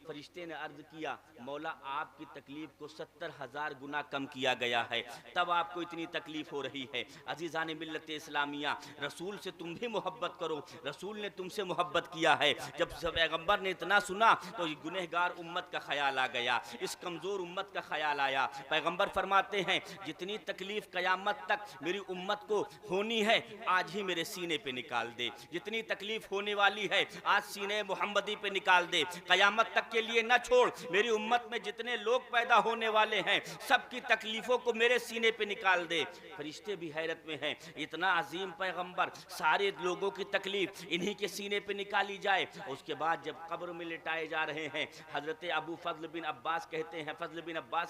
फरिश्ते ने अर्ज किया मौला आपकी तकलीफ को 70,000 गुना कम किया गया है, तब आपको इतनी तकलीफ हो रही है। अजीज़ान मिल्लत इस्लामिया, रसूल से तुम भी मोहब्बत करो, रसूल ने तुमसे मोहब्बत किया है। जब पैगंबर ने इतना सुना तो गुनहगार उम्मत का ख्याल आ गया, इस कमज़ोर उम्मत का ख्याल आया। पैगंबर फरमाते हैं जितनी तकलीफ क़यामत तक मेरी उम्मत को होनी है आज ही मेरे सीने पे निकाल दे, जितनी तकलीफ होने वाली है आज सीने मुहम्मदी पे निकाल दे, क़यामत तक के लिए न छोड़। मेरी उम्मत में जितने लोग पैदा होने वाले हैं सबकी तकलीफों को मेरे सीने पे निकाल दे। फरिश्ते भी हैरत में हैं, इतना अजीम पैगंबर, सारे लोगों की तकलीफ इन्हीं के सीने पे निकाली जाए। उसके बाद जब कब्र में लिटाए जा रहे हैं, हजरत अबू फजल बिन अब्बास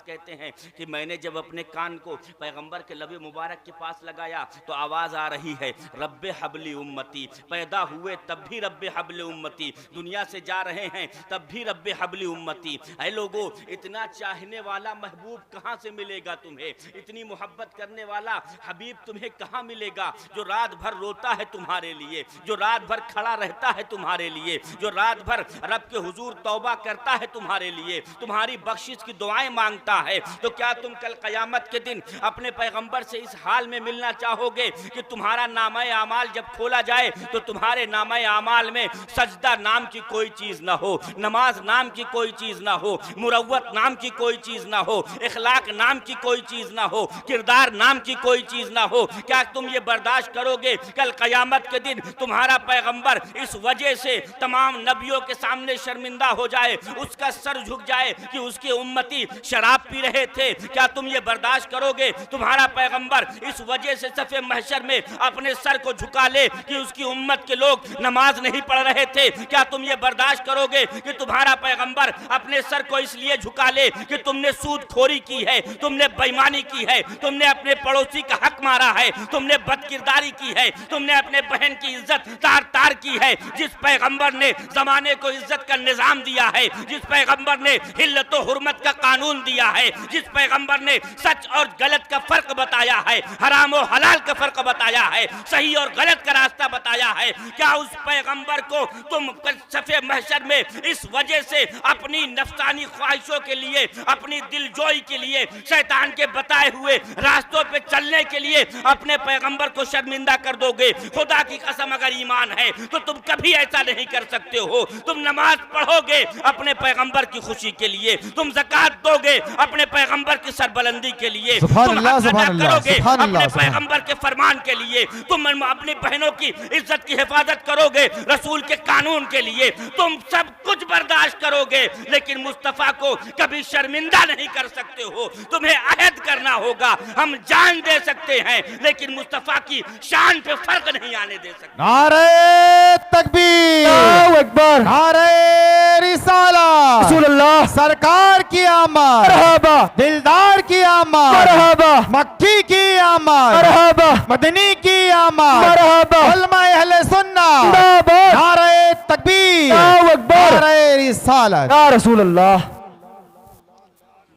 कहते हैं कि मैंने जब अपने कान को पैगंबर के लबे मुबारक के पास लगाया तो आवाज आ रही है रब्बे हबली उम्मती, पैदा हुए तब भी रब्बे हबली उम्मती, दुनिया से जा रहे हैं तब भी रब्बे हबली उम्मती। ऐ लोगों, इतना चाहने वाला महबूब कहाँ से मिलेगा तुम्हें? इतनी मोहब्बत करने वाला हबीब तुम्हें कहाँ मिलेगा? जो रात भर रोता है तुम्हारे लिए, जो रात भर खड़ा रहता है तुम्हारे लिए, जो रात भर रब के हुजूर तौबा करता है तुम्हारे लिए, तुम्हारी बख्शिश की दुआएं मांगता है। तो क्या तुम कल क़यामत के दिन अपने पैगंबर से इस हाल में मिलना चाहोगे कि तुम्हारा नामा आमाल जब खोला जाए तो तुम्हारे नामा आमाल में सजदा नाम की कोई चीज ना हो, नमाज नाम की कोई चीज ना हो, मुरव्वत नाम की कोई चीज ना हो, इखलाक नाम की कोई चीज ना हो, किरदार नाम की कोई चीज ना हो? क्या तुम ये बर्दाश्त करोगे कल क़यामत के दिन तुम्हारा पैगंबर इस वजह से तमाम नबियों के सामने शर्मिंदा हो जाए, उसका सर झुक जाए कि उसके उम्मती शराब पी रहे थे? क्या तुम ये बर्दाश्त करोगे तुम्हारा पैगंबर इस वजह से सफ़े महशर में अपने सर को झुका ले कि उसकी उम्मत के लोग नमाज नहीं पढ़ रहे थे? क्या तुम ये बर्दाश्त करोगे कि तुम्हारा पैगंबर अपने सर को इसलिए झुका ले कि तुमने सूदखोरी की है, तुमने बेईमानी की है, तुमने अपने पड़ोसी का हक मारा है, तुमने बदकिरदारी की है, तुमने अपने बहन की इज्जत तार तार की है? जिस पैगंबर ने जमाने को इज्जत का निजाम दिया है, जिस पैगंबर ने हिल्लत और हुर्मत का कानून दिया है, जिस पैगंबर ने सच और गलत का फर्क बताया है, हराम और हलाल का फर्क बताया है, सही और गलत का रास्ता बताया है, क्या उस पैगंबर को तुम सफ़े महशर में इस वजह से अपनी नफ्सानी ख्वाहिशों के लिए, अपनी दिलजोई के लिए, शैतान के बताए हुए रास्तों पे चलने के लिए अपने पैगंबर को शर्मिंदा कर दोगे? खुदा की कसम अगर ईमान है तो तुम कभी ऐसा नहीं कर सकते हो। तुम नमाज पढ़ोगे अपने पैगंबर की खुशी के लिए, तुम ज़कात दोगे अपने पैगंबर की सरबलंदी के लिए, तुम अदा करोगे अपने पैगंबर के फरमान के लिए, तुम अपनी बहनों की इज्जत की हिफाजत करोगे रसूल के कानून के लिए, तुम सब कुछ बर्दाश्त करोगे, लेकिन मुस्तफा को कभी शर्मिंदा नहीं कर सकते हो। तुम्हें अहद करना होगा, हम जान दे सकते हैं लेकिन मुस्तफा की शान पे फर्क नहीं आने दे सकते। नारे तकबीर, अल्लाहु अकबर, नारे रिसालत, रसूलुल्लाह, सरकार की आमद, मरहबा, दिलदार की आमद, मरहबा, मक्की की आमद, मरहबा, मदनी की आमद, मरहबा, उलमाए अहले सुन्नत, जिंदाबाद, नारे तकबीर, अल्लाहु अकबर, नारे रिसालत। या रसूलल्लाह।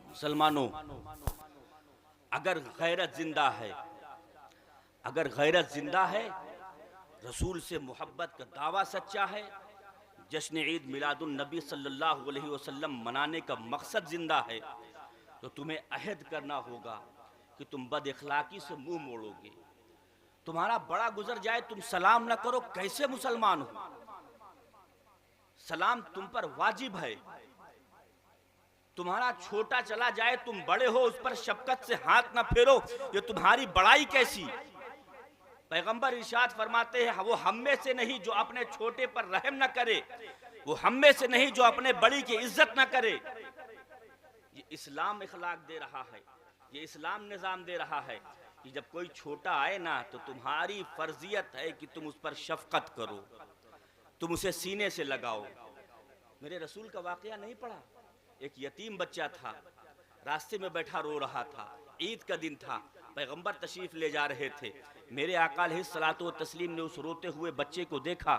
मुसलमानों, अगर गैरत जिंदा है, अगर गैरत जिंदा है, रसूल से मोहब्बत का दावा सच्चा है, जश्न ईद मिलादुन नबी सल्लल्लाहु अलैहि वसल्लम मनाने का मकसद जिंदा है, तो तुम्हें अहद करना होगा कि तुम बद इखलाकी से मुंह मोड़ोगे। तुम्हारा बड़ा गुजर जाए, तुम सलाम ना करो, कैसे मुसलमान हो? सलाम तुम पर वाजिब है। तुम्हारा छोटा चला जाए, तुम बड़े हो, उस पर शफकत से हाथ ना फेरो, ये तुम्हारी बड़ाई कैसी? पैगंबर इरशाद फरमाते हैं, वो हम में से नहीं जो अपने छोटे पर रहम न करे, वो हम में से नहीं जो अपने बड़ी की इज्जत न करे। ये इस्लाम इखलाक दे रहा है, ये इस्लाम निजाम दे रहा है कि जब कोई छोटा आए ना, तो तुम्हारी फर्जियत है कि तुम उस पर शफकत करो, तुम उसे सीने से लगाओ। मेरे रसूल का वाकया नहीं पड़ा? एक यतीम बच्चा था, रास्ते में बैठा रो रहा था, ईद का दिन था, पैगंबर तशरीफ ले जा रहे थे। मेरे आका अलैहिस्सलातु व तस्लीम ने उस रोते हुए बच्चे को देखा,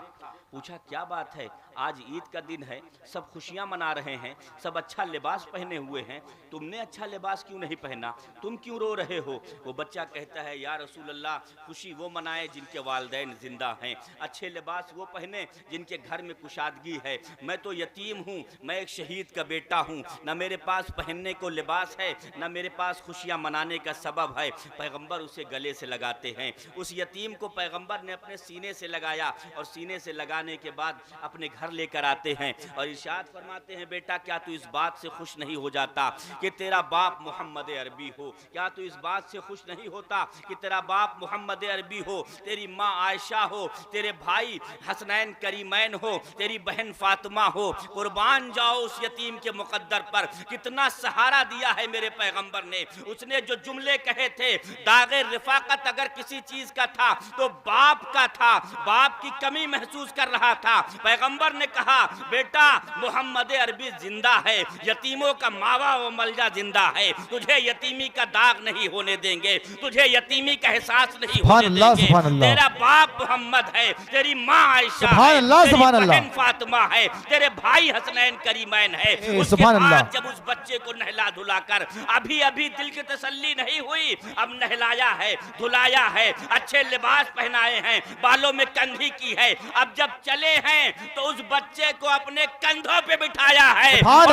पूछा क्या बात है, आज ईद का दिन है, सब खुशियां मना रहे हैं, सब अच्छा लिबास पहने हुए हैं, तुमने अच्छा लिबास क्यों नहीं पहना, तुम क्यों रो रहे हो? वो बच्चा कहता है, या रसूल अल्लाह, खुशी वो मनाए जिनके वालिदैन जिंदा हैं, अच्छे लिबास वो पहने जिनके घर में कुशादगी है। मैं तो यतीम हूँ, मैं एक शहीद का बेटा हूँ, न मेरे पास पहनने को लिबास है, न मेरे पास खुशियाँ मनाने का सबब है। पैगंबर उसे गले से लगाते हैं। उस यतीम को पैगंबर ने अपने सीने से लगाया और सीने से लगाने के बाद अपने घर लेकर आते हैं और इरशाद फरमाते हैं, बेटा क्या तू इस बात से खुश नहीं हो जाता कि तेरा बाप मोहम्मद अरबी हो? क्या तू इस बात से खुश नहीं होता कि तेरा बाप मोहम्मद अरबी हो, तेरी माँ आयशा हो, तेरे भाई हसनैन करीमैन हो, तेरी बहन फातिमा हो? कुर्बान जाओ उस यतीम के मुकद्दर पर, कितना सहारा दिया है मेरे पैगंबर ने। उसने जो जुमले कहे थे, दागे रिफाकत अगर किसी चीज का था तो बाप का था, बाप की कमी महसूस कर रहा था। पैगंबर ने कहा, बेटा मोहम्मद अरबी जिंदा है, यतीमों का मावा व मलजा जिंदा है, तुझे यतीमी का दाग नहीं होने देंगे, तुझे यतीमी का एहसास नहीं होने देंगे। तेरा बाप मोहम्मद है, तेरी माँ आयशा है, तेरी बहन फातिमा है, तेरे भाई हसनैन करीमैन है। उसके बाद जब उस बच्चे को नहला धुलाकर, अभी अभी दिल की तसल्ली नहीं हुई, अब नहलाया है, धुलाया है, अच्छे लिबास पहनाए हैं, बालों में कंघी की है, अब जब चले हैं तो उस बच्चे को अपने कंधों पे बिठाया है और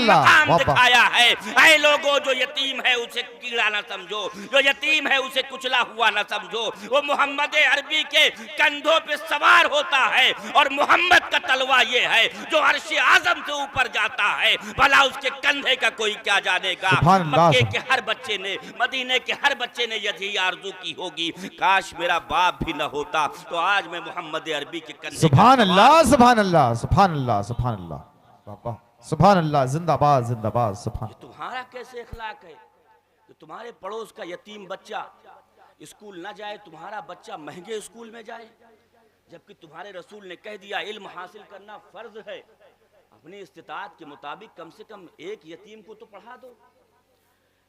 मकाम दिखाया है। ऐ लोगों, जो यतीम है उसे कीड़ा ना समझो, जो यतीम है उसे कुचला हुआ ना समझो, वो मोहम्मद अरबी के कंधों पे सवार होता है और मोहम्मद का तलवा ये है जो अर्श आजम से ऊपर जाता है, भला उसके कंधे का कोई क्या जानेगा। मक्के के हर बच्चे ने, मदीने के हर बच्चे ने यही आरज़ू की होगी, काश मेरा बाप भी न होता तो आज मैं मोहम्मद अरबी के कंधे। सुभान अल्लाह, सुभान अल्लाह, सुभान अल्लाह, सुभान अल्लाह, सुभान अल्लाह, जिंदाबाद जिंदाबाद। सुभान। तुम्हारा कैसे अखलाक है कि तुम्हारे पड़ोस का यतीम बच्चा स्कूल ना जाए, तुम्हारा बच्चा महंगे स्कूल में जाए, जबकि तुम्हारे रसूल ने कह दिया इल्म हासिल करना फर्ज है। अपनी इस्तिताअत के मुताबिक कम से कम एक यतीम को तो पढ़ा दो,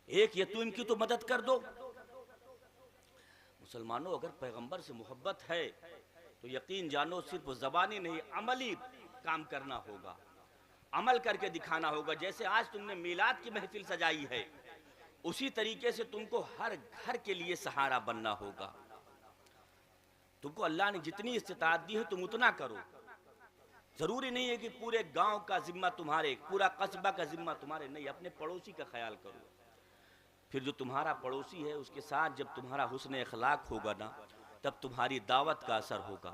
एक यतीम की तो मदद कर दो। मुसलमानों, अगर पैगंबर से मोहब्बत है तो यकीन जानो सिर्फ ज़बानी नहीं, अमली काम करना होगा, अमल करके दिखाना होगा। जैसे आज तुमने मीलाद की महफिल सजाई है, उसी तरीके से तुमको हर घर के लिए सहारा बनना होगा। तुमको अल्लाह ने जितनी इस्तिताअत दी है तुम उतना करो। जरूरी नहीं है कि पूरे गांव का जिम्मा तुम्हारे, पूरा कस्बा का जिम्मा तुम्हारे, नहीं, अपने पड़ोसी का ख्याल करो। फिर जो तुम्हारा पड़ोसी है उसके साथ जब तुम्हारा हुस्न अखलाक होगा ना, तब तुम्हारी दावत का असर होगा,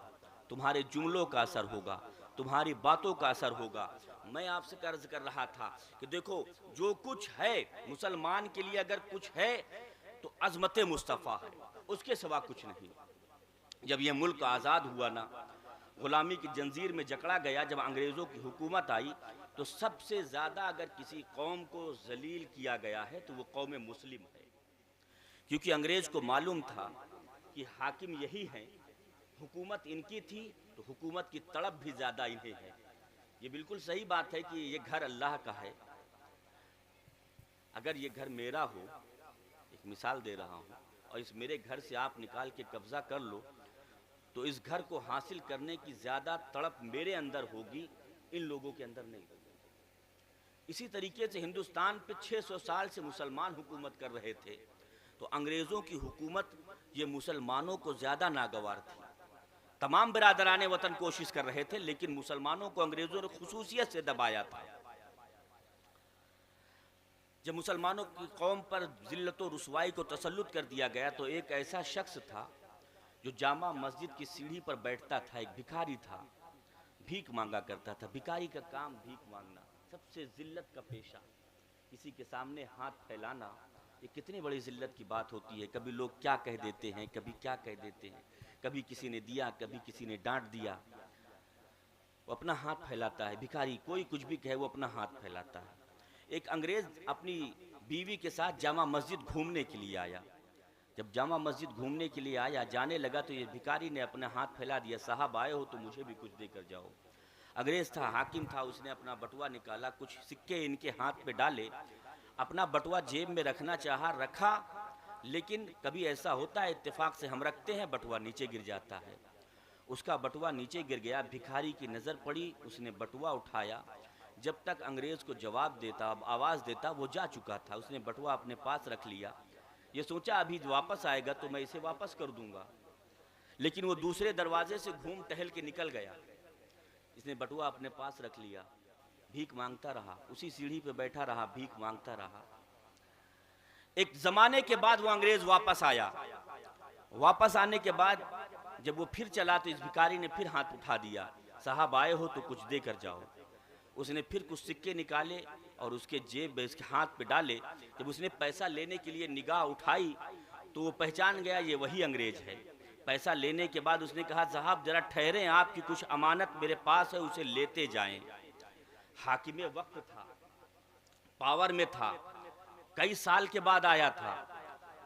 तुम्हारे जुमलों का असर होगा, तुम्हारी बातों का असर होगा। मैं आपसे कर्ज कर रहा था कि देखो, जो कुछ है मुसलमान के लिए अगर कुछ है तो अजमत मुस्तफ़ा है, उसके सिवा कुछ नहीं। जब ये मुल्क आज़ाद हुआ ना, गुलामी की जंजीर में जकड़ा गया, जब अंग्रेज़ों की हुकूमत आई, तो सबसे ज़्यादा अगर किसी कौम को जलील किया गया है तो वो कौम मुस्लिम है, क्योंकि अंग्रेज़ को मालूम था कि हाकिम यही हैं, हुकूमत इनकी थी तो हुकूमत की तड़प भी ज़्यादा इन्हें है। ये बिल्कुल सही बात है कि ये घर अल्लाह का है। अगर ये घर मेरा हो, एक मिसाल दे रहा हूँ, और इस मेरे घर से आप निकाल के कब्ज़ा कर लो, तो इस घर को हासिल करने की ज़्यादा तड़प मेरे अंदर होगी, इन लोगों के अंदर नहीं। इसी तरीके से हिंदुस्तान पे 600 साल से मुसलमान हुकूमत कर रहे थे, तो अंग्रेज़ों की हुकूमत ये मुसलमानों को ज़्यादा नागवार थी। तमाम बिरादराने वतन कोशिश कर रहे थे, लेकिन मुसलमानों को अंग्रेज़ों ने खुसूसियत से दबाया था। जब मुसलमानों की कौम पर जिल्लत और रुसवाई को तसल्लुत कर दिया गया, तो एक ऐसा शख्स था जो जामा मस्जिद की सीढ़ी पर बैठता था, एक भिखारी था, भीख मांगा करता था। भिखारी का काम भीख मांगना, सबसे जिल्लत का पेशा, किसी के सामने हाथ फैलाना, ये कितनी बड़ी जिल्लत की बात होती है। कभी लोग क्या कह देते हैं, कभी क्या कह देते हैं, कभी किसी ने दिया, कभी किसी ने डांट दिया, वो अपना हाथ फैलाता है। भिखारी कोई कुछ भी कहे, वो अपना हाथ फैलाता है। एक अंग्रेज अपनी बीवी के साथ जामा मस्जिद घूमने के लिए आया। जब जामा मस्जिद घूमने के लिए आया, जाने लगा, तो ये भिखारी ने अपना हाथ फैला दिया, साहब आए हो तो मुझे भी कुछ देकर जाओ। अंग्रेज था, हाकिम था, उसने अपना बटुआ निकाला, कुछ सिक्के इनके हाथ पे डाले, अपना बटुआ जेब में रखना चाहा, रखा, लेकिन कभी ऐसा होता है इत्तेफाक से हम रखते हैं, बटुआ नीचे गिर जाता है। उसका बटुआ नीचे गिर गया, भिखारी की नज़र पड़ी, उसने बटुआ उठाया। जब तक अंग्रेज़ को जवाब देता, आवाज़ देता, वो जा चुका था। उसने बटुआ अपने पास रख लिया, ये सोचा अभी वापस आएगा तो मैं इसे वापस कर दूंगा, लेकिन वो दूसरे दरवाजे से घूम टहल के निकल गया। इसने बटुआ अपने पास रख लिया, भीख मांगता रहा, उसी सीढ़ी पे बैठा रहा, भीख मांगता रहा। एक ज़माने के बाद वो अंग्रेज़ वापस आया। वापस आने के बाद जब वो फिर चला, तो इस भिखारी ने फिर हाथ उठा दिया, साहब आए हो तो कुछ दे कर जाओ। उसने फिर कुछ सिक्के निकाले और उसके जेब में, इसके हाथ पे डाले। जब उसने पैसा लेने के लिए निगाह उठाई, तो वो पहचान गया ये वही अंग्रेज है। पैसा लेने के बाद उसने कहा, साहब जरा ठहरें, आपकी कुछ अमानत मेरे पास है, उसे लेते जाएं। हाकिम वक्त था, पावर में था, कई साल के बाद आया था।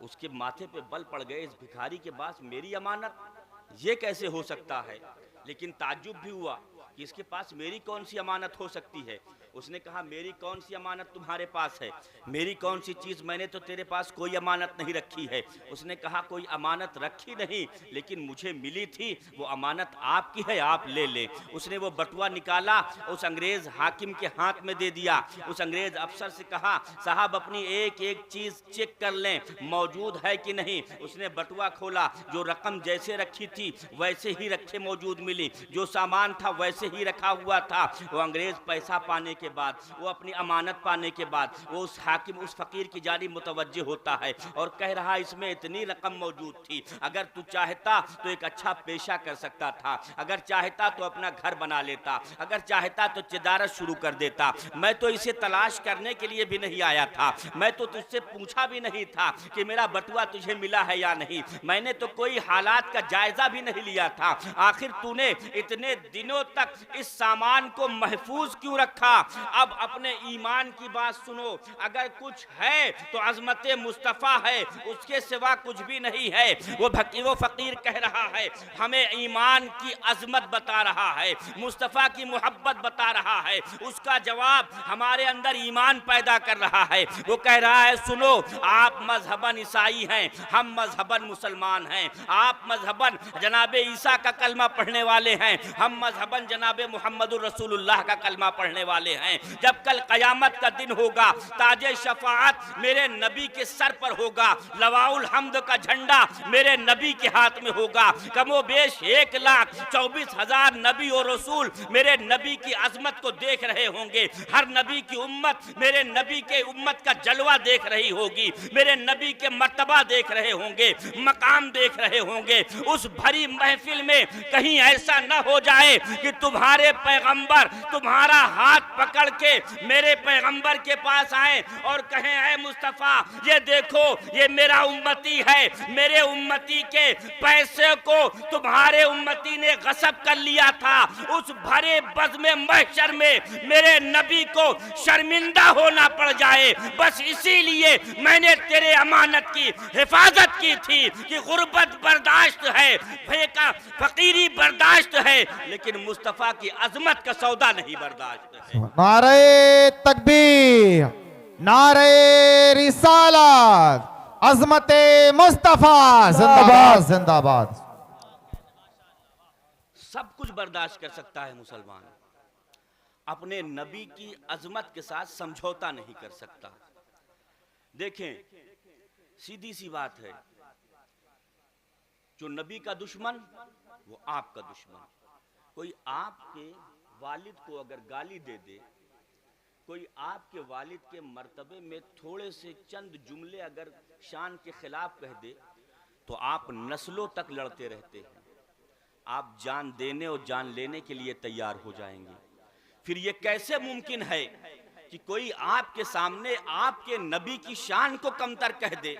उसके माथे पे बल पड़ गए, इस भिखारी के पास मेरी अमानत, ये कैसे हो सकता है। लेकिन ताज्जुब भी हुआ कि इसके पास मेरी कौन सी अमानत हो सकती है। उसने कहा, मेरी कौन सी अमानत तुम्हारे पास है, मेरी कौन सी चीज़, मैंने तो तेरे पास कोई अमानत नहीं रखी है। उसने कहा, कोई अमानत रखी नहीं, लेकिन मुझे मिली थी, वो अमानत आपकी है, आप ले लें। उसने वो बटुआ निकाला, उस अंग्रेज़ हाकिम के हाथ में दे दिया। उस अंग्रेज़ अफसर से कहा, साहब अपनी एक एक चीज़ चेक कर लें, मौजूद है कि नहीं। उसने बटुआ खोला, जो रकम जैसे रखी थी वैसे ही रखे मौजूद मिली, जो सामान था वैसे ही रखा हुआ था। वो अंग्रेज़ पैसा पाने के बाद, वो अपनी अमानत पाने के बाद, वो उस हाकिम, उस फकीर की जानिब मुतवज्जे होता है और कह रहा, इसमें इतनी रकम मौजूद थी, अगर तू चाहता तो एक अच्छा पेशा कर सकता था, अगर चाहता तो अपना घर बना लेता, अगर चाहता तो तिजारत शुरू कर देता। मैं तो इसे तलाश करने के लिए भी नहीं आया था, मैं तो तुझसे पूछा भी नहीं था कि मेरा बटुआ तुझे मिला है या नहीं, मैंने तो कोई हालात का जायजा भी नहीं लिया था। आखिर तूने इतने दिनों तक इस सामान को महफूज क्यों रखा। अब अपने ईमान की बात सुनो, अगर कुछ है तो अजमत मुस्तफ़ा है, उसके सिवा कुछ भी नहीं है। वो फकीर कह रहा है, हमें ईमान की अजमत बता रहा है, मुस्तफ़ा की मोहब्बत बता रहा है, उसका जवाब हमारे अंदर ईमान पैदा कर रहा है। वो कह रहा है, सुनो, आप मजहबन ईसाई हैं, हम मजहबन मुसलमान हैं, आप मजहबन जनाबे ईसा का कलमा पढ़ने वाले हैं, हम मजहबन जनाबे मुहम्मदुर रसूलुल्लाह का कलमा पढ़ने वाले हैं। जब कल क़यामत का दिन होगा, ताजे शफाअत मेरे नबी के सर पर होगा, लवाउल हम्द का झंडा मेरे नबी के हाथ में होगा। कमो बेश 1,24,000 नबी और रसूल मेरे नबी की अजमत को देख रहे होंगे। हर नबी की उम्मत मेरे नबी के उम्मत का जलवा देख रही होगी, मेरे नबी के मर्तबा देख रहे होंगे, मकाम देख रहे होंगे। उस भरी महफिल में कहीं ऐसा न हो जाए कि तुम्हारे पैगंबर तुम्हारा हाथ पकड़ के मेरे पैगंबर के पास आए और कहें, ऐ मुस्तफ़ा ये देखो, ये मेरा उम्मती है, मेरे उम्मती के पैसे को तुम्हारे उम्मती ने गसब कर लिया था। उस भरे बज़्म महशर में मेरे नबी को शर्मिंदा होना पड़ जाए, बस इसीलिए मैंने तेरे अमानत की हिफाजत की थी कि गुर्बत बर्दाश्त है, फेका फकीरी बर्दाश्त है, लेकिन मुस्तफ़ा की अजमत का सौदा नहीं बर्दाश्त है। नारे तकबीर, नारे रिसालत, अजमते मुस्तफा जिंदाबाद जिंदाबाद। सब कुछ बर्दाश्त कर सकता है मुसलमान, अपने नबी की अजमत के साथ समझौता नहीं कर सकता। देखें, सीधी सी बात है, जो नबी का दुश्मन वो आपका दुश्मन। कोई आपके वालिद को अगर गाली दे दे, कोई आपके वालिद के मर्तबे में थोड़े से चंद जुमले अगर शान के खिलाफ कह दे, तो आप नस्लों तक लड़ते रहते हैं, आप जान देने और जान लेने के लिए तैयार हो जाएंगे। फिर ये कैसे मुमकिन है कि कोई आपके सामने आपके नबी की शान को कमतर कह दे,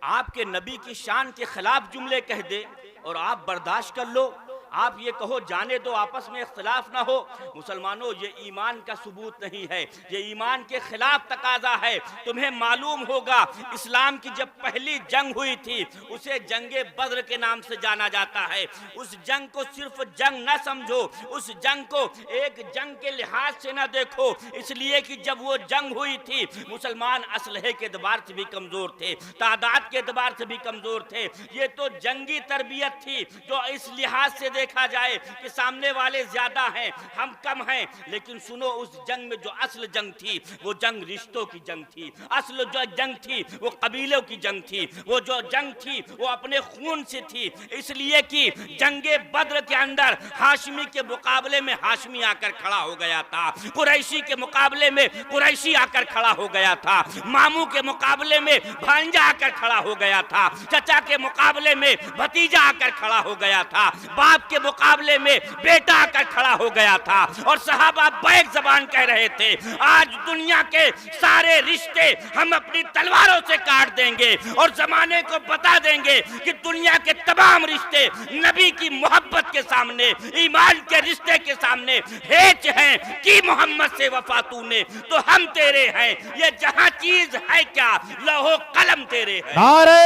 आपके नबी की शान के खिलाफ जुमले कह दे और आप बर्दाश्त कर लो, आप ये कहो जाने दो, आपस में इख्तिलाफ ना हो। मुसलमानों, ये ईमान का सबूत नहीं है, ये ईमान के खिलाफ तकाजा है। तुम्हें मालूम होगा इस्लाम की जब पहली जंग हुई थी उसे जंगे बद्र के नाम से जाना जाता है। उस जंग को सिर्फ जंग न समझो, उस जंग को एक जंग के लिहाज से न देखो, इसलिए कि जब वो जंग हुई थी मुसलमान असलहे के एतबार से भी कमजोर थे, तादाद के एतबार से भी कमजोर थे। ये तो जंगी तरबियत थी जो इस लिहाज से देखा जाए कि सामने वाले ज्यादा हैं, हम कम हैं। लेकिन सुनो, उस जंग में जो असल जंग थी वो जंग रिश्तों की जंग थी। असल जो जंग थी वो कबीलों की जंग थी, वो जो जंग थी वो अपने खून से थी। इसलिए कि जंगे बद्र के अंदर हाशमी के मुकाबले में हाशमी आकर खड़ा हो गया था, कुरैशी के मुकाबले में कुरैशी आकर खड़ा हो गया था, मामू के मुकाबले में भांजा आकर खड़ा हो गया था, चचा के मुकाबले में भतीजा आकर खड़ा हो गया था, बाप के मुकाबले में बेटा आकर खड़ा हो गया था। और सहाबा बैक जबान कह रहे थे, आज दुनिया के सारे रिश्ते हम अपनी तलवारों से काट देंगे और जमाने को बता देंगे कि दुनिया के तमाम रिश्ते नबी की मोहब्बत के सामने, ईमान के रिश्ते के सामने हेच हैं कि मोहम्मद से वफा तूने तो हम तेरे हैं। ये जहां चीज है क्या, लौहो कलम तेरे हैं। नारे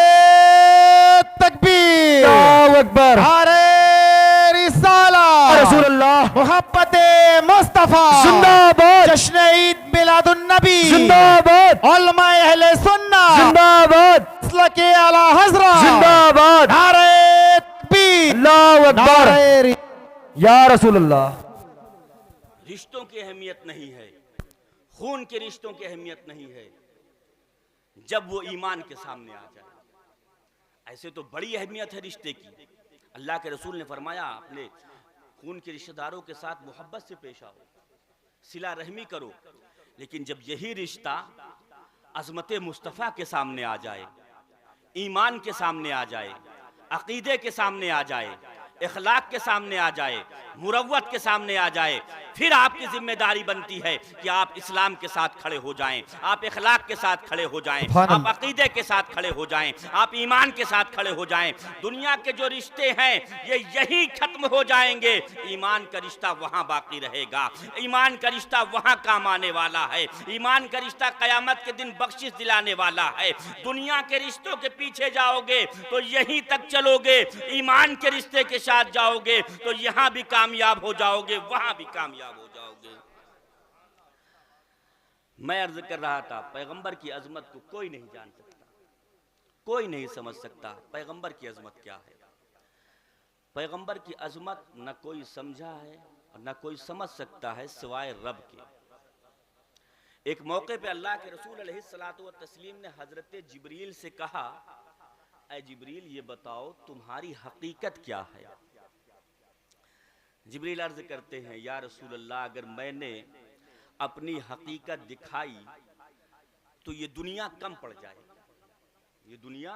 तकबीर, अल्लाहु अकबर, नारे रिसाला, रसूलुल्लाह, मोहब्बते मुस्तफा जिंदाबाद, जश्न ईद मिलादुन नबी जिंदाबाद, उलमा अहले सुन्ना जिंदाबाद, मसलके आला हज़रत जिंदाबाद, नारे तकबीर, अल्लाहु अकबर, नारे या रसूलुल्लाह। रिश्तों की अहमियत नहीं है, खून के रिश्तों की अहमियत नहीं है जब वो ईमान के सामने आ जाए। ऐसे तो बड़ी अहमियत है रिश्ते की। अल्लाह के रसूल ने फरमाया, अपने खून के रिश्तेदारों के साथ मोहब्बत से पेश आओ, सिला रहमी करो। लेकिन जब यही रिश्ता अजमत मुस्तफ़ा के सामने आ जाए, ईमान के सामने आ जाए, अकीदे के सामने आ जाए, इखलाक के सामने आ जाए, मुरव्वत के सामने आ जाए, फिर आपकी जिम्मेदारी बनती है कि आप इस्लाम के साथ खड़े हो जाएं, आप इखलाक के साथ खड़े हो जाएं, आप अकीदे के साथ खड़े हो जाएं, आप ईमान के साथ खड़े हो जाएं। दुनिया के जो रिश्ते हैं ये यही खत्म हो जाएंगे, ईमान का रिश्ता वहां बाकी रहेगा, ईमान का रिश्ता वहां काम आने वाला है, ईमान का रिश्ता कयामत के दिन बख्शिश दिलाने वाला है। दुनिया के रिश्तों के पीछे जाओगे तो यहीं तक चलोगे, ईमान के रिश्ते के साथ जाओगे तो यहां भी कामयाब हो जाओगे, वहां भी कामयाब हो जाओगे। मैं अर्ज कर रहा था, पैगंबर की अजमत को कोई नहीं जान सकता, कोई नहीं समझ सकता पैगंबर की अजमत क्या है। पैगंबर की अजमत न कोई समझा है और न कोई समझ सकता है सिवाय रब के। एक मौके पे अल्लाह के रसूल अलैहिस्सलातु व तस्लीम ने हजरत जिब्रील से कहा, ऐ जिब्रील ये बताओ तुम्हारी हकीकत क्या है। जिब्रील अर्ज करते हैं, या रसूल अल्लाह, अगर मैंने अपनी हकीकत दिखाई तो ये दुनिया कम पड़ जाएगी, ये दुनिया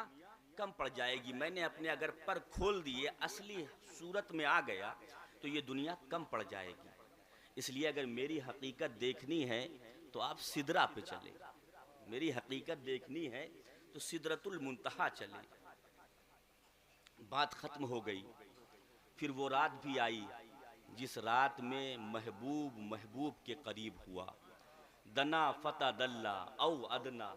कम पड़ जाएगी। मैंने अपने अगर पर खोल दिए, असली सूरत में आ गया तो ये दुनिया कम पड़ जाएगी। इसलिए अगर मेरी हकीकत देखनी है तो आप सिदरा पे चले, मेरी हकीकत देखनी है तो सिदरतुल मुंतहा चले। बात खत्म हो गई। फिर वो रात भी आई जिस रात में महबूब महबूब के करीब हुआ। दना फता दल्ला औ अदना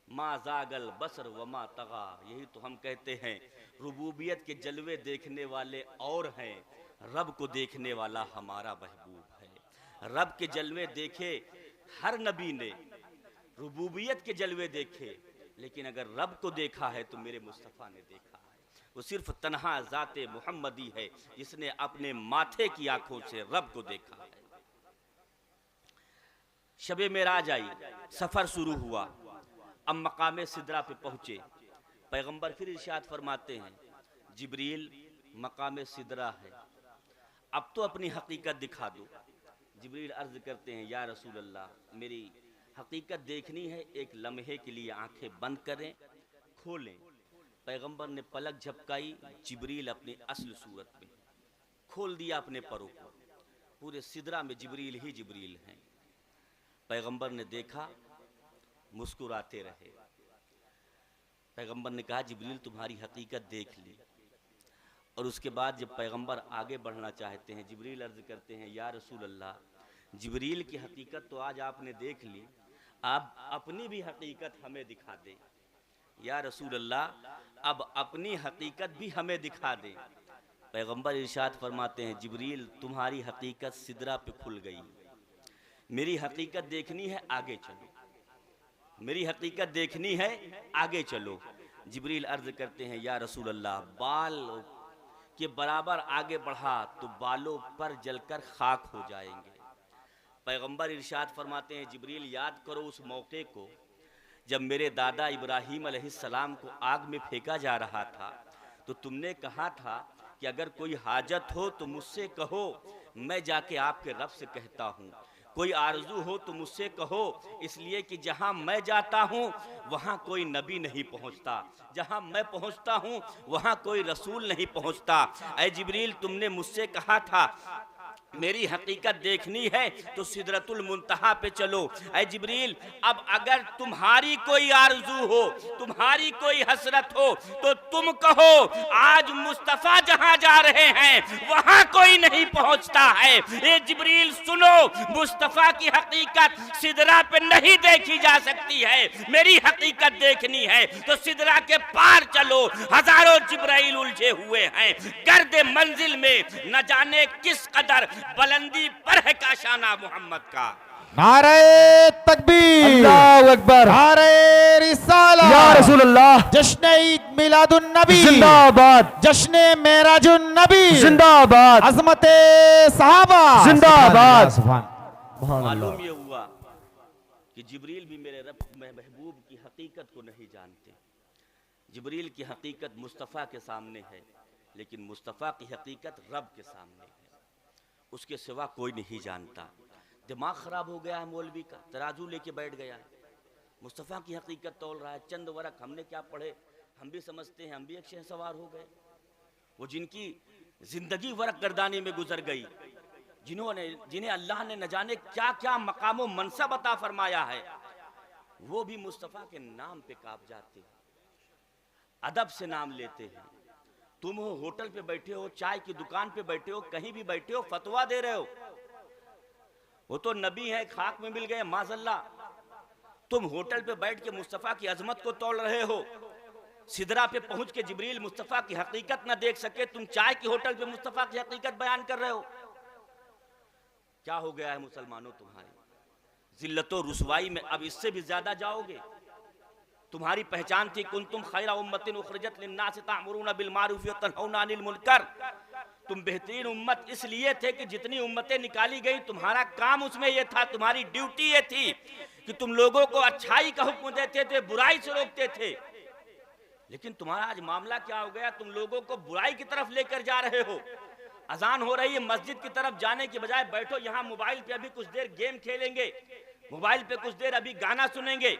मा जागल बसर वमा तगा। यही तो हम कहते हैं रुबूबियत के जलवे देखने वाले और हैं, रब को देखने वाला हमारा महबूब है। रब के जलवे देखे हर नबी ने, रुबूबियत के जलवे देखे, लेकिन अगर रब को देखा है तो मेरे मुस्तफ़ा ने देखा है। वो सिर्फ तन्हा ज़ाते मुहम्मदी है जिसने अपने माथे की आंखों से रब को देखा है। शबे मेराज आई, सफर शुरू हुआ। अब मकाम सिदरा पे पहुँचे, पैगंबर फिर इरशाद फरमाते हैं जिब्रील मकाम सिदरा है, अब तो अपनी हकीकत दिखा दो। जिब्रील अर्ज करते हैं या रसूल अल्लाह मेरी हकीकत देखनी है, एक लम्हे के लिए आंखें बंद करें, खोलें। पैगंबर ने पलक झपकाई, जिब्रील अपनी असल सूरत में खोल दिया अपने परों को, पूरे सिदरा में जिब्रील ही जिब्रील हैं। पैगंबर ने देखा, मुस्कुराते रहे। पैगंबर ने कहा जिब्रील तुम्हारी हकीकत देख ली। और उसके बाद जब पैगंबर आगे बढ़ना चाहते हैं, जिब्रील अर्ज करते हैं या रसूल अल्लाह जिब्रील की हकीकत तो आज आपने देख ली, आप अपनी भी हकीकत हमें दिखा दें। या रसूल अल्लाह अब अपनी हकीकत भी हमें दिखा दें। पैगंबर इरशाद फरमाते हैं जिब्रील तुम्हारी हकीकत सिदरा पे खुल गई, मेरी हकीकत देखनी है आगे चलो, मेरी हकीकत देखनी है आगे चलो। जिब्रील अर्ज करते हैं या रसूल अल्लाह बाल के बराबर आगे बढ़ा तो बालों पर जलकर खाक हो जाएंगे। पैगंबर इरशाद फरमाते हैं जिब्रील याद करो उस मौके को जब मेरे दादा इब्राहीम अलैहिस्सलाम को आग में फेंका जा रहा था, तो तुमने कहा था कि अगर कोई हाजत हो तो मुझसे कहो, मैं जाके आपके रब से कहता हूँ। कोई आरजू हो तो मुझसे कहो, इसलिए कि जहाँ मैं जाता हूँ वहाँ कोई नबी नहीं पहुँचता, जहाँ मैं पहुँचता हूँ वहाँ कोई रसूल नहीं पहुँचता। ऐ जिब्रील तुमने मुझसे कहा था मेरी हकीकत देखनी है तो सिदरतुल मुंतहा पे चलो। ऐ जिब्रील अब अगर तुम्हारी कोई आरजू हो, तुम्हारी कोई हसरत हो तो तुम कहो आज मुस्तफ़ा जहां जा रहे हैं वहां कोई नहीं पहुंचता है। ये जिब्रील सुनो, मुस्तफ़ा की हकीकत सिदरा पे नहीं देखी जा सकती है, मेरी हकीकत देखनी है तो सिदरा के पार चलो। हजारों जिब्राइल उलझे हुए हैं गर्द मंजिल में, न जाने किस कदर बुलंदी पर है काशाना मोहम्मद का। नारे तकबीर, अल्लाहु अकबर, नारे रिसालत, या रसूल अल्लाह, जश्न ईद मिलादुन नबी जिंदाबाद, जश्न मेराजुन नबी जिंदाबाद, अजमत सहाबा जिंदाबाद। मालूम ये हुआ कि जिब्रील भी मेरे रब महबूब की हकीकत को नहीं जानते। जिब्रील की हकीकत मुस्तफ़ा के सामने है, लेकिन मुस्तफ़ा की हकीकत रब के सामने है, उसके सिवा कोई नहीं जानता। दिमाग खराब हो गया है मौलवी का, तराजू लेके बैठ गया है, मुस्तफ़ा की हकीकत तौल रहा है। चंद वरक हमने क्या पढ़े हम भी समझते हैं, हम भी एक शहसवार हो गए। वो जिनकी जिंदगी वरक गर्दानी में गुजर गई, जिन्हें अल्लाह ने न जाने क्या क्या मकाम मनसब अता फरमाया है, वो भी मुस्तफ़ा के नाम पे कांप जाते हैं, अदब से नाम लेते हैं। तुम हो होटल पे बैठे हो, चाय की दुकान पे बैठे हो, कहीं भी बैठे हो, फतवा दे रहे हो, वो तो नबी है खाक में मिल गए माज़ल्ला। तुम होटल पे बैठ के मुस्तफ़ा की अजमत को तोल रहे हो, सिदरा पे पहुंच के जिब्रील मुस्तफ़ा की हकीकत न देख सके, तुम चाय की होटल पे मुस्तफ़ा की हकीकत बयान कर रहे हो। क्या हो गया है मुसलमानों तुम्हारी जिल्लतो रुसवाई में? अब इससे भी ज्यादा जाओगे? तुम्हारी पहचान थी कुंतुम खैरा उम्मतिन उखरिजत लिन्नास तामुरूना बिल मारूफ व तनहौना अनिल मुनकर। तुम बेहतरीन उम्मत इसलिए थे कि जितनी उम्मतें निकाली गई तुम्हारा काम उसमें यह था, तुम्हारी ड्यूटी ये थी कि तुम लोगों को अच्छाई का हुक्म देते थे, बुराई से रोकते थे। लेकिन तुम्हारा आज मामला क्या हो गया? तुम लोगों को बुराई की तरफ लेकर जा रहे हो। अजान हो रही है, मस्जिद की तरफ जाने के बजाय बैठो यहाँ मोबाइल पे अभी कुछ देर गेम खेलेंगे, मोबाइल पे कुछ देर अभी गाना सुनेंगे।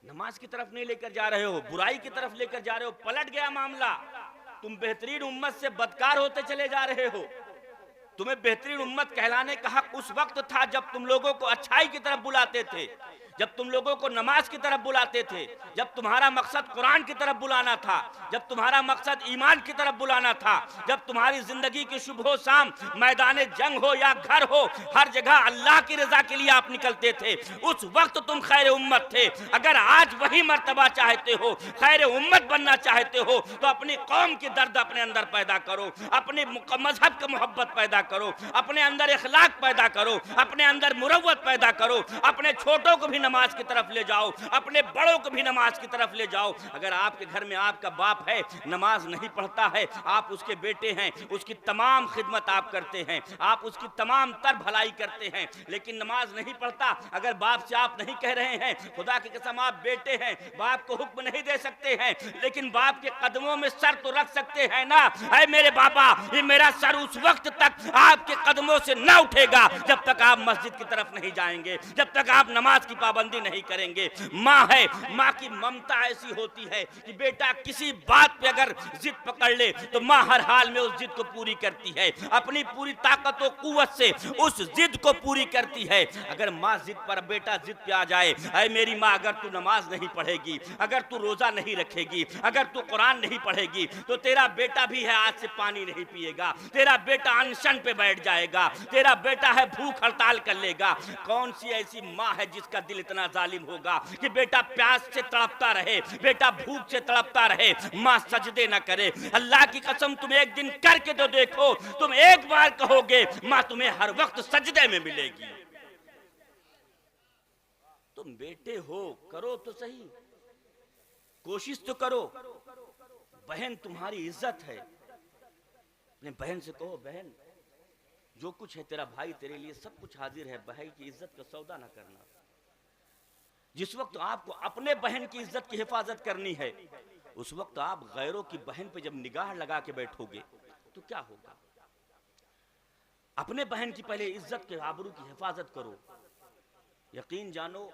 नमाज की तरफ नहीं लेकर जा रहे हो, बुराई की तरफ लेकर जा रहे हो। पलट गया मामला, तुम बेहतरीन उम्मत से बदकार होते चले जा रहे हो। तुम्हें बेहतरीन उम्मत कहलाने का हक उस वक्त था जब तुम लोगों को अच्छाई की तरफ बुलाते थे, जब तुम लोगों को नमाज की तरफ बुलाते थे, जब तुम्हारा मकसद कुरान की तरफ बुलाना था, जब तुम्हारा मकसद ईमान की तरफ बुलाना था, जब तुम्हारी जिंदगी की सुबह शाम मैदान जंग हो या घर हो, हर जगह अल्लाह की रजा के लिए आप निकलते थे। उस वक्त तुम खैर उम्मत थे। अगर आज वही मर्तबा चाहते हो, खैर उम्मत बनना चाहते हो, तो अपनी कौम की दर्द अपने अंदर पैदा करो, अपने मजहब का मोहब्बत पैदा करो, अपने अंदर इखलाक पैदा करो, अपने अंदर मुरव्वत पैदा करो, अपने छोटों को भी नमाज की तरफ ले जाओ, अपने बड़ों को भी नमाज की तरफ ले जाओ। अगर आपके घर में आपका बाप है, नमाज नहीं पढ़ता है, आप उसके बेटे हैं, उसकी तमाम खिदमत आप करते हैं, आप उसकी तमाम तर भलाई करते हैं, लेकिन नमाज नहीं पढ़ता। अगर बाप से आप नहीं कह रहे हैं, खुदा की कसम आप बेटे हैं, बाप को हुक्म नहीं दे सकते हैं, लेकिन बाप के कदमों में सर तो रख सकते हैं ना। ऐ मेरे बाबा, ये मेरा सर उस वक्त तक आपके कदमों से ना उठेगा जब तक आप मस्जिद की तरफ नहीं जाएंगे, जब तक आप नमाज की पाबंदी नहीं करेंगे। माँ है, माँ की ममता ऐसी होती है कि बेटा किसी बात पे अगर जिद पकड़ ले तो माँ हर हाल में उस जिद को पूरी करती है, अपनी पूरी ताकत और कुव्वत से उस जिद को पूरी करती है। अगर माँ जिद पर, बेटा जिद पे आ जाए, ऐ मेरी माँ अगर तू नमाज नहीं पढ़ेगी, अगर तू रोजा नहीं रखेगी, अगर तू कुरान नहीं पढ़ेगी, तो तेरा बेटा भी है आज से पानी नहीं पिएगा, तेरा बेटा अनशन पे बैठ जाएगा, तेरा बेटा है भूख हड़ताल कर लेगा। कौन सी ऐसी माँ है जिसका दिल इतना जालिम होगा कि बेटा प्यास से तड़पता रहे, बेटा भूख से तड़पता रहे, माँ सजदे न करे। अल्लाह की कसम तुम एक दिन करके तो देखो, तुम एक बार कहोगे माँ तुम्हें हर वक्त सजदे में मिलेगी। तुम बेटे हो, करो तो सही, कोशिश तो करो। बहन तुम्हारी इज्जत है, अपने बहन से कहो बहन जो कुछ है तेरा भाई तेरे लिए सब कुछ हाजिर है, भाई की इज्जत का सौदा ना करना। जिस वक्त आपको अपने बहन की इज्जत की हिफाजत करनी है, उस वक्त आप गैरों की बहन पे जब निगाह लगा के बैठोगे तो क्या होगा। अपने बहन की पहले इज्जत के आबरू की हिफाजत करो। यकीन जानो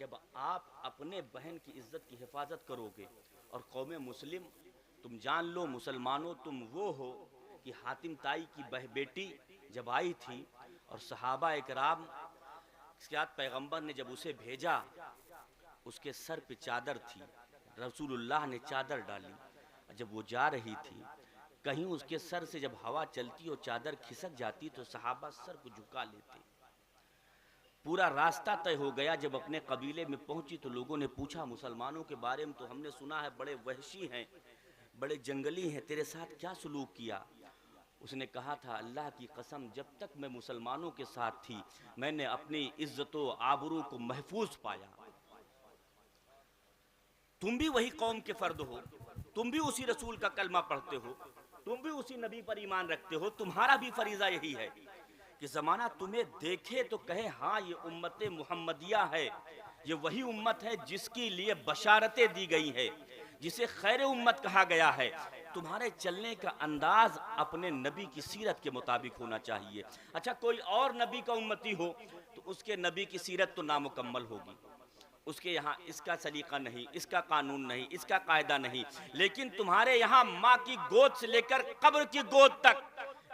जब आप अपने बहन की इज्जत की हिफाजत करोगे, और कौमे मुस्लिम तुम जान लो, मुसलमानों तुम वो हो कि हातिम ताई की बेटी जब आई थी और सहाबा इकराम इसके बाद पैगंबर ने जब उसे भेजा, उसके सर पे चादर थी, रसूलुल्लाह ने चादर डाली, जब वो जा रही थी कहीं उसके सर से जब हवा चलती और चादर खिसक जाती तो सहाबा सर को झुका लेते। पूरा रास्ता तय हो गया, जब अपने कबीले में पहुंची तो लोगों ने पूछा मुसलमानों के बारे में तो हमने सुना है बड़े वहशी हैं, बड़े जंगली हैं, तेरे साथ क्या सलूक किया। उसने कहा था अल्लाह की कसम जब तक मैं मुसलमानों के साथ थी मैंने अपनी इज्जतों आबरू को महफूज पाया। तुम भी वही कौम के फर्द हो, तुम भी उसी रसूल का कलमा पढ़ते हो, तुम भी उसी नबी पर ईमान रखते हो। तुम्हारा भी फरीजा यही है कि जमाना तुम्हें देखे तो कहे हाँ ये उम्मत मुहम्मदिया है, ये वही उम्मत है जिसके लिए बशारतें दी गई है, जिसे खैर उम्मत कहा गया है। तुम्हारे चलने का अंदाज अपने नबी की सीरत के मुताबिक होना चाहिए। अच्छा कोई और नबी का उम्मती हो तो उसके नबी की सीरत तो नामुकम्मल होगी, उसके यहाँ इसका सलीका नहीं, इसका कानून नहीं, इसका कायदा नहीं। लेकिन तुम्हारे यहाँ माँ की गोद से लेकर कब्र की गोद तक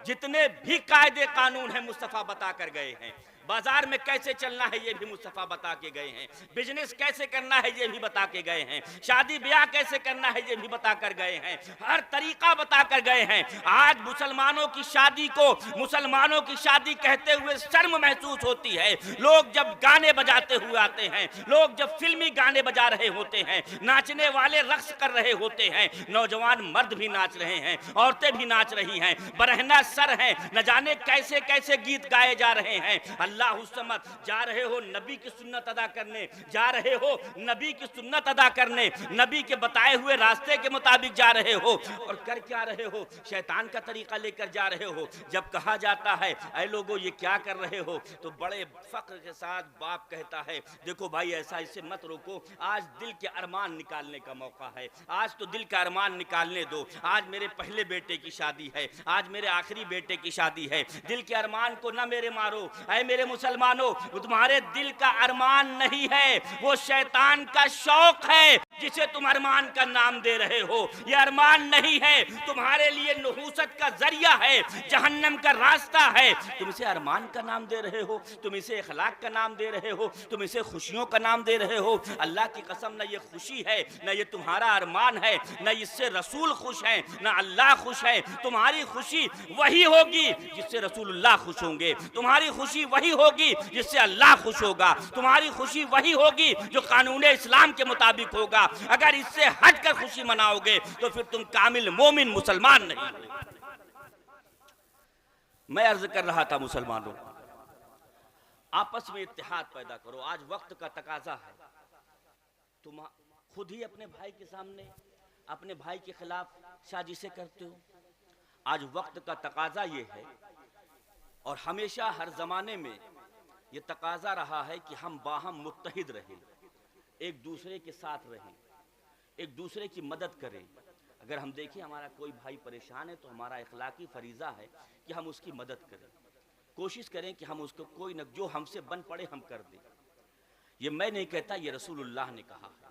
जितने भी कायदे कानून हैं मुस्तफ़ा बता कर गए हैं। बाजार में कैसे चलना है ये भी मुस्तफ़ा बता के गए हैं, बिजनेस कैसे करना है ये भी बता के गए हैं, शादी ब्याह कैसे करना है ये भी बता कर गए हैं, हर तरीका बता कर गए हैं। आज मुसलमानों की शादी को मुसलमानों की शादी कहते हुए शर्म महसूस होती है। लोग जब गाने बजाते हुए आते हैं, लोग जब फिल्मी गाने बजा रहे होते हैं, नाचने वाले रक्स कर रहे होते हैं, नौजवान मर्द भी नाच रहे हैं, औरतें भी नाच रही हैं, बरहना सर हैं, न जाने कैसे कैसे गीत गाए जा रहे हैं। अल्लाह समझ जा रहे हो नबी की सुन्नत अदा करने, जा रहे हो नबी की सुन्नत अदा करने, नबी के बताए हुए रास्ते के मुताबिक जा रहे हो, और कर क्या रहे हो, शैतान का तरीका लेकर जा रहे हो। जब कहा जाता है ऐ लोगों ये क्या कर रहे हो, तो बड़े फख्र के साथ बाप कहता है देखो भाई ऐसा इसे मत रोको, आज दिल के अरमान निकालने का मौका है, आज तो दिल का अरमान निकालने दो। आज मेरे पहले बेटे की शादी है, आज मेरे आखिरी बेटे की शादी है, दिल के अरमान को ना मेरे मारो। ऐ मेरे मुसलमानों वो तुम्हारे दिल का अरमान नहीं है, वो शैतान का शौक है जिसे तुम अरमान का नाम दे रहे हो। ये अरमान नहीं है, तुम्हारे लिए नहूसत का जरिया है, जहन्नम का रास्ता है। तुम इसे अरमान का नाम दे रहे हो, तुम इसे इखलाक का नाम दे रहे हो, तुम इसे खुशियों का नाम दे रहे हो। अल्लाह की कसम न ये खुशी है, न ये तुम्हारा अरमान है, न इससे रसूल खुश है, न अल्लाह खुश है। तुम्हारी खुशी वही होगी जिससे रसूलुल्लाह खुश होंगे, तुम्हारी खुशी वही होगी जिससे अल्लाह खुश होगा, तुम्हारी खुशी वही होगी जो कानून इस्लाम के मुताबिक होगा। अगर इससे हटकर खुशी मनाओगे तो फिर तुम कामिल मोमिन मुसलमान नहीं हो। मैं अर्ज कर रहा था मुसलमानों, आपस में इत्तेहाद पैदा करो। आज वक्त का तकाजा है, तुम खुद ही अपने भाई के सामने अपने भाई के खिलाफ साजिशें करते हो। आज वक्त का तकाजा ये है, और हमेशा हर जमाने में ये तकाजा रहा है कि हम बाहम मुत्तहिद रहें, एक दूसरे के साथ रहें, एक दूसरे की मदद करें। अगर हम देखें हमारा कोई भाई परेशान है तो हमारा इखलाकी फरीज़ा है कि हम उसकी मदद करें, कोशिश करें कि हम उसको कोई न जो हमसे बन पड़े हम कर दें। ये मैं नहीं कहता, ये रसूलुल्लाह ने कहा है।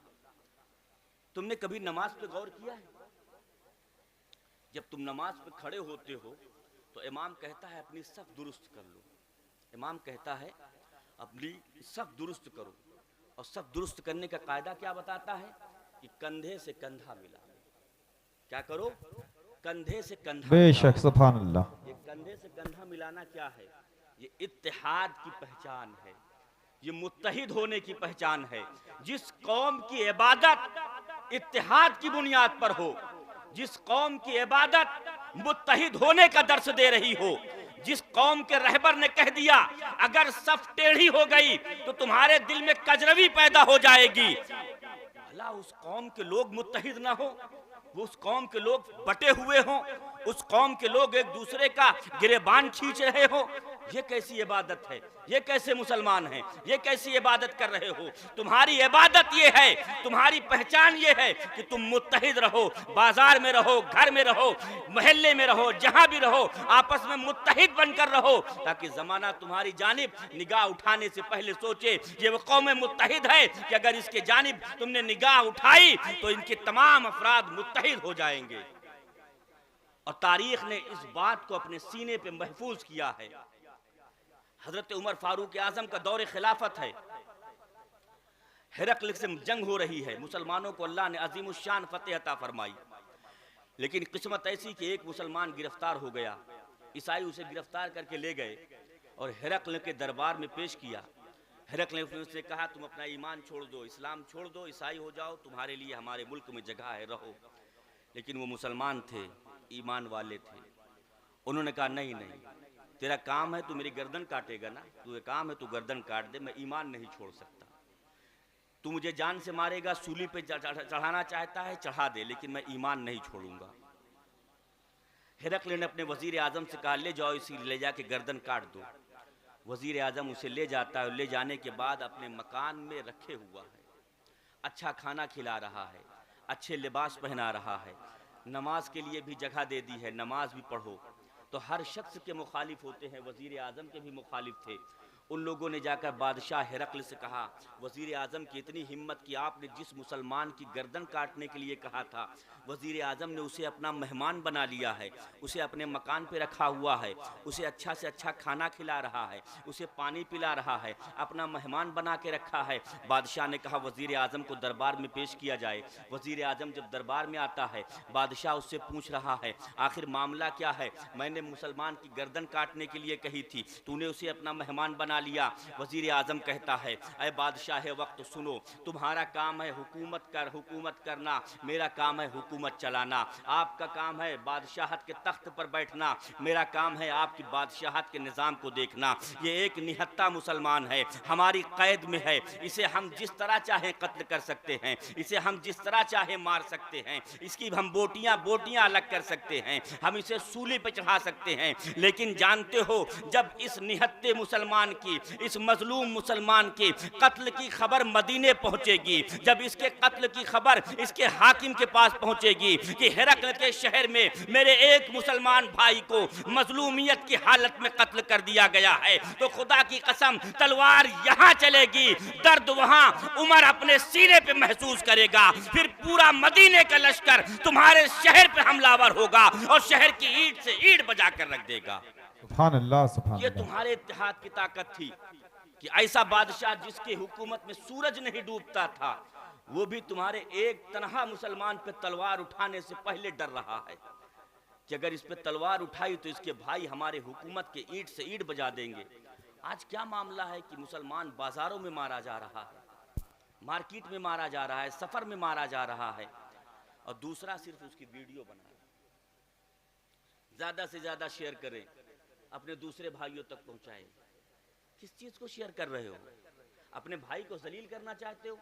तुमने कभी नमाज पे गौर किया है? जब तुम नमाज पे खड़े होते हो तो इमाम कहता है अपनी सफ दुरुस्त कर लो। इमाम कहता है अपनी सफ दुरुस्त करो, और सफ दुरुस्त करने का कायदा क्या बताता है कि कंधे से कंधा मिला। क्या करो? कंधे से कंधा। बेशक, सुभान अल्लाह। ये कंधे से कंधा मिलाना क्या है? ये इत्तेहाद की पहचान है, ये मुत्तहिद होने की पहचान है। जिस कौम की इबादत इत्तेहाद की बुनियाद पर हो, जिस कौम की इबादत मुत्तहिद होने का दर्स दे रही हो, जिस कौम के रहबर ने कह दिया अगर सफ टेढ़ी हो गई तो तुम्हारे दिल में कजरवी पैदा हो जाएगी, भला उस कौम के लोग मुत्तहिद ना हो, वो उस कौम के लोग बटे हुए हों, उस कौम के लोग एक दूसरे का गिरेबान खींच रहे हो? ये कैसी इबादत है? ये कैसे मुसलमान हैं? ये कैसी इबादत कर रहे हो? तुम्हारी इबादत ये है, तुम्हारी पहचान ये है कि तुम मुत्तहिद रहो, बाजार में रहो, घर में रहो, मोहल्ले में रहो, जहां भी रहो, आपस में मुत्तहिद बनकर रहो, ताकि जमाना तुम्हारी जानिब निगाह उठाने से पहले सोचे ये वो कौम मुत्तहिद है कि अगर इसके जानिब तुमने निगाह उठाई तो इनके तमाम अफराद मुत्तहिद हो जाएंगे। और तारीख ने इस बात को अपने सीने पे महफूज किया है। हजरत उमर फारूक आजम का दौर खिलाफत है, हिरकल से जंग हो रही है, मुसलमानों को अल्लाह ने अजीमुशान फतेह अता फरमाई, लेकिन किस्मत ऐसी कि एक मुसलमान गिरफ्तार हो गया। ईसाई उसे गिरफ्तार करके ले गए और हिरकल के दरबार में पेश किया। हिरकल ने उससे कहा तुम अपना ईमान छोड़ दो, इस्लाम छोड़ दो, ईसाई हो जाओ, तुम्हारे लिए हमारे मुल्क में जगह है, रहो। लेकिन वो मुसलमान थे, ईमान वाले थे। उन्होंने कहा नहीं नहीं, तेरा काम है तू मेरी गर्दन काटेगा ना, तुझे काम है तू गर्दन काट दे, मैं ईमान नहीं छोड़ सकता। तू मुझे जान से मारेगा, सूली पे चढ़ाना चाहता है चढ़ा दे, लेकिन मैं ईमान नहीं छोड़ूंगा। हिरकल ने अपने वजीर आजम से कहा ले जाओ, इसी ले जाके गर्दन काट दो। वजीर आजम उसे ले जाता है, ले जाने के बाद अपने मकान में रखे हुआ है, अच्छा खाना खिला रहा है, अच्छे लिबास पहना रहा है, नमाज के लिए भी जगह दे दी है, नमाज भी पढ़ो। तो हर शख्स के मुखालिफ होते हैं, वजीर आजम के भी मुखालिफ थे। उन लोगों ने जाकर बादशाह हिरकल से कहा वजीर आजम की इतनी हिम्मत कि आपने जिस मुसलमान की गर्दन काटने के लिए कहा था, वजीर आजम ने उसे अपना मेहमान बना लिया है, उसे अपने मकान पे रखा हुआ है, उसे अच्छा से अच्छा खाना खिला रहा है, उसे पानी पिला रहा है, अपना मेहमान बना के रखा है। बादशाह ने कहा वजीर आजम को दरबार में पेश किया जाए। वजीर आजम जब दरबार में आता है, बादशाह उससे पूछ रहा है आखिर मामला क्या है? मैंने मुसलमान की गर्दन काटने के लिए कही थी, तूने उसे अपना मेहमान बना लिया। वजीर आजम कहता है अय बादशाह वक्त सुनो, तुम्हारा काम है हुकूमत करना, मेरा काम है हुकूमत चलाना। आपका काम है बादशाहत के तख्त पर बैठना, मेरा काम है आपकी बादशाहत के निज़ाम को देखना। ये एक निहत्ता मुसलमान है, हमारी कैद में है, इसे हम जिस तरह चाहे कत्ल कर सकते हैं, इसे हम जिस तरह चाहे मार सकते हैं, इसकी हम बोटियां अलग कर सकते हैं, हम इसे सूली पर चढ़ा सकते हैं। लेकिन जानते हो जब इस निहत्ते मुसलमान की, इस मजलूम मुसलमान के कत्ल की खबर मदीने पहुंचेगी, जब इसके कत्ल की खबर इसके हाकिम के पास पहुंचेगी कि हिरकल के शहर में मेरे एक मुसलमान भाई को मजलूमियत की हालत में कत्ल कर दिया गया है, तो खुदा की कसम तलवार यहां चलेगी, दर्द वहां उमर अपने सीने पे महसूस करेगा, फिर पूरा मदीने का लश्कर तुम्हारे शहर पे हमलावर होगा और शहर की ईंट से ईंट बजा कर रख देगा। सुभान अल्लाह, सुभान ये अल्लाह। तुम्हारे इत्तेहाद की ताकत थी कि ऐसा बादशाह जिसकी हुकूमत में सूरज नहीं डूबता था, वो भी तुम्हारे एक तनहा मुसलमान पे तलवार उठाने से पहले डर रहा है कि अगर इस पे तलवार उठाई तो इसके भाई हमारे हुकूमत के ईंट से ईंट बजा देंगे। आज क्या मामला है कि मुसलमान बाजारों में मारा जा रहा है, मार्केट में मारा जा रहा है, सफर में मारा जा रहा है, और दूसरा सिर्फ उसकी वीडियो बनाए, ज्यादा से ज्यादा शेयर करें, अपने दूसरे भाइयों तक पहुंचाएं। किस चीज को शेयर कर रहे हो? अपने भाई को जलील करना चाहते हो,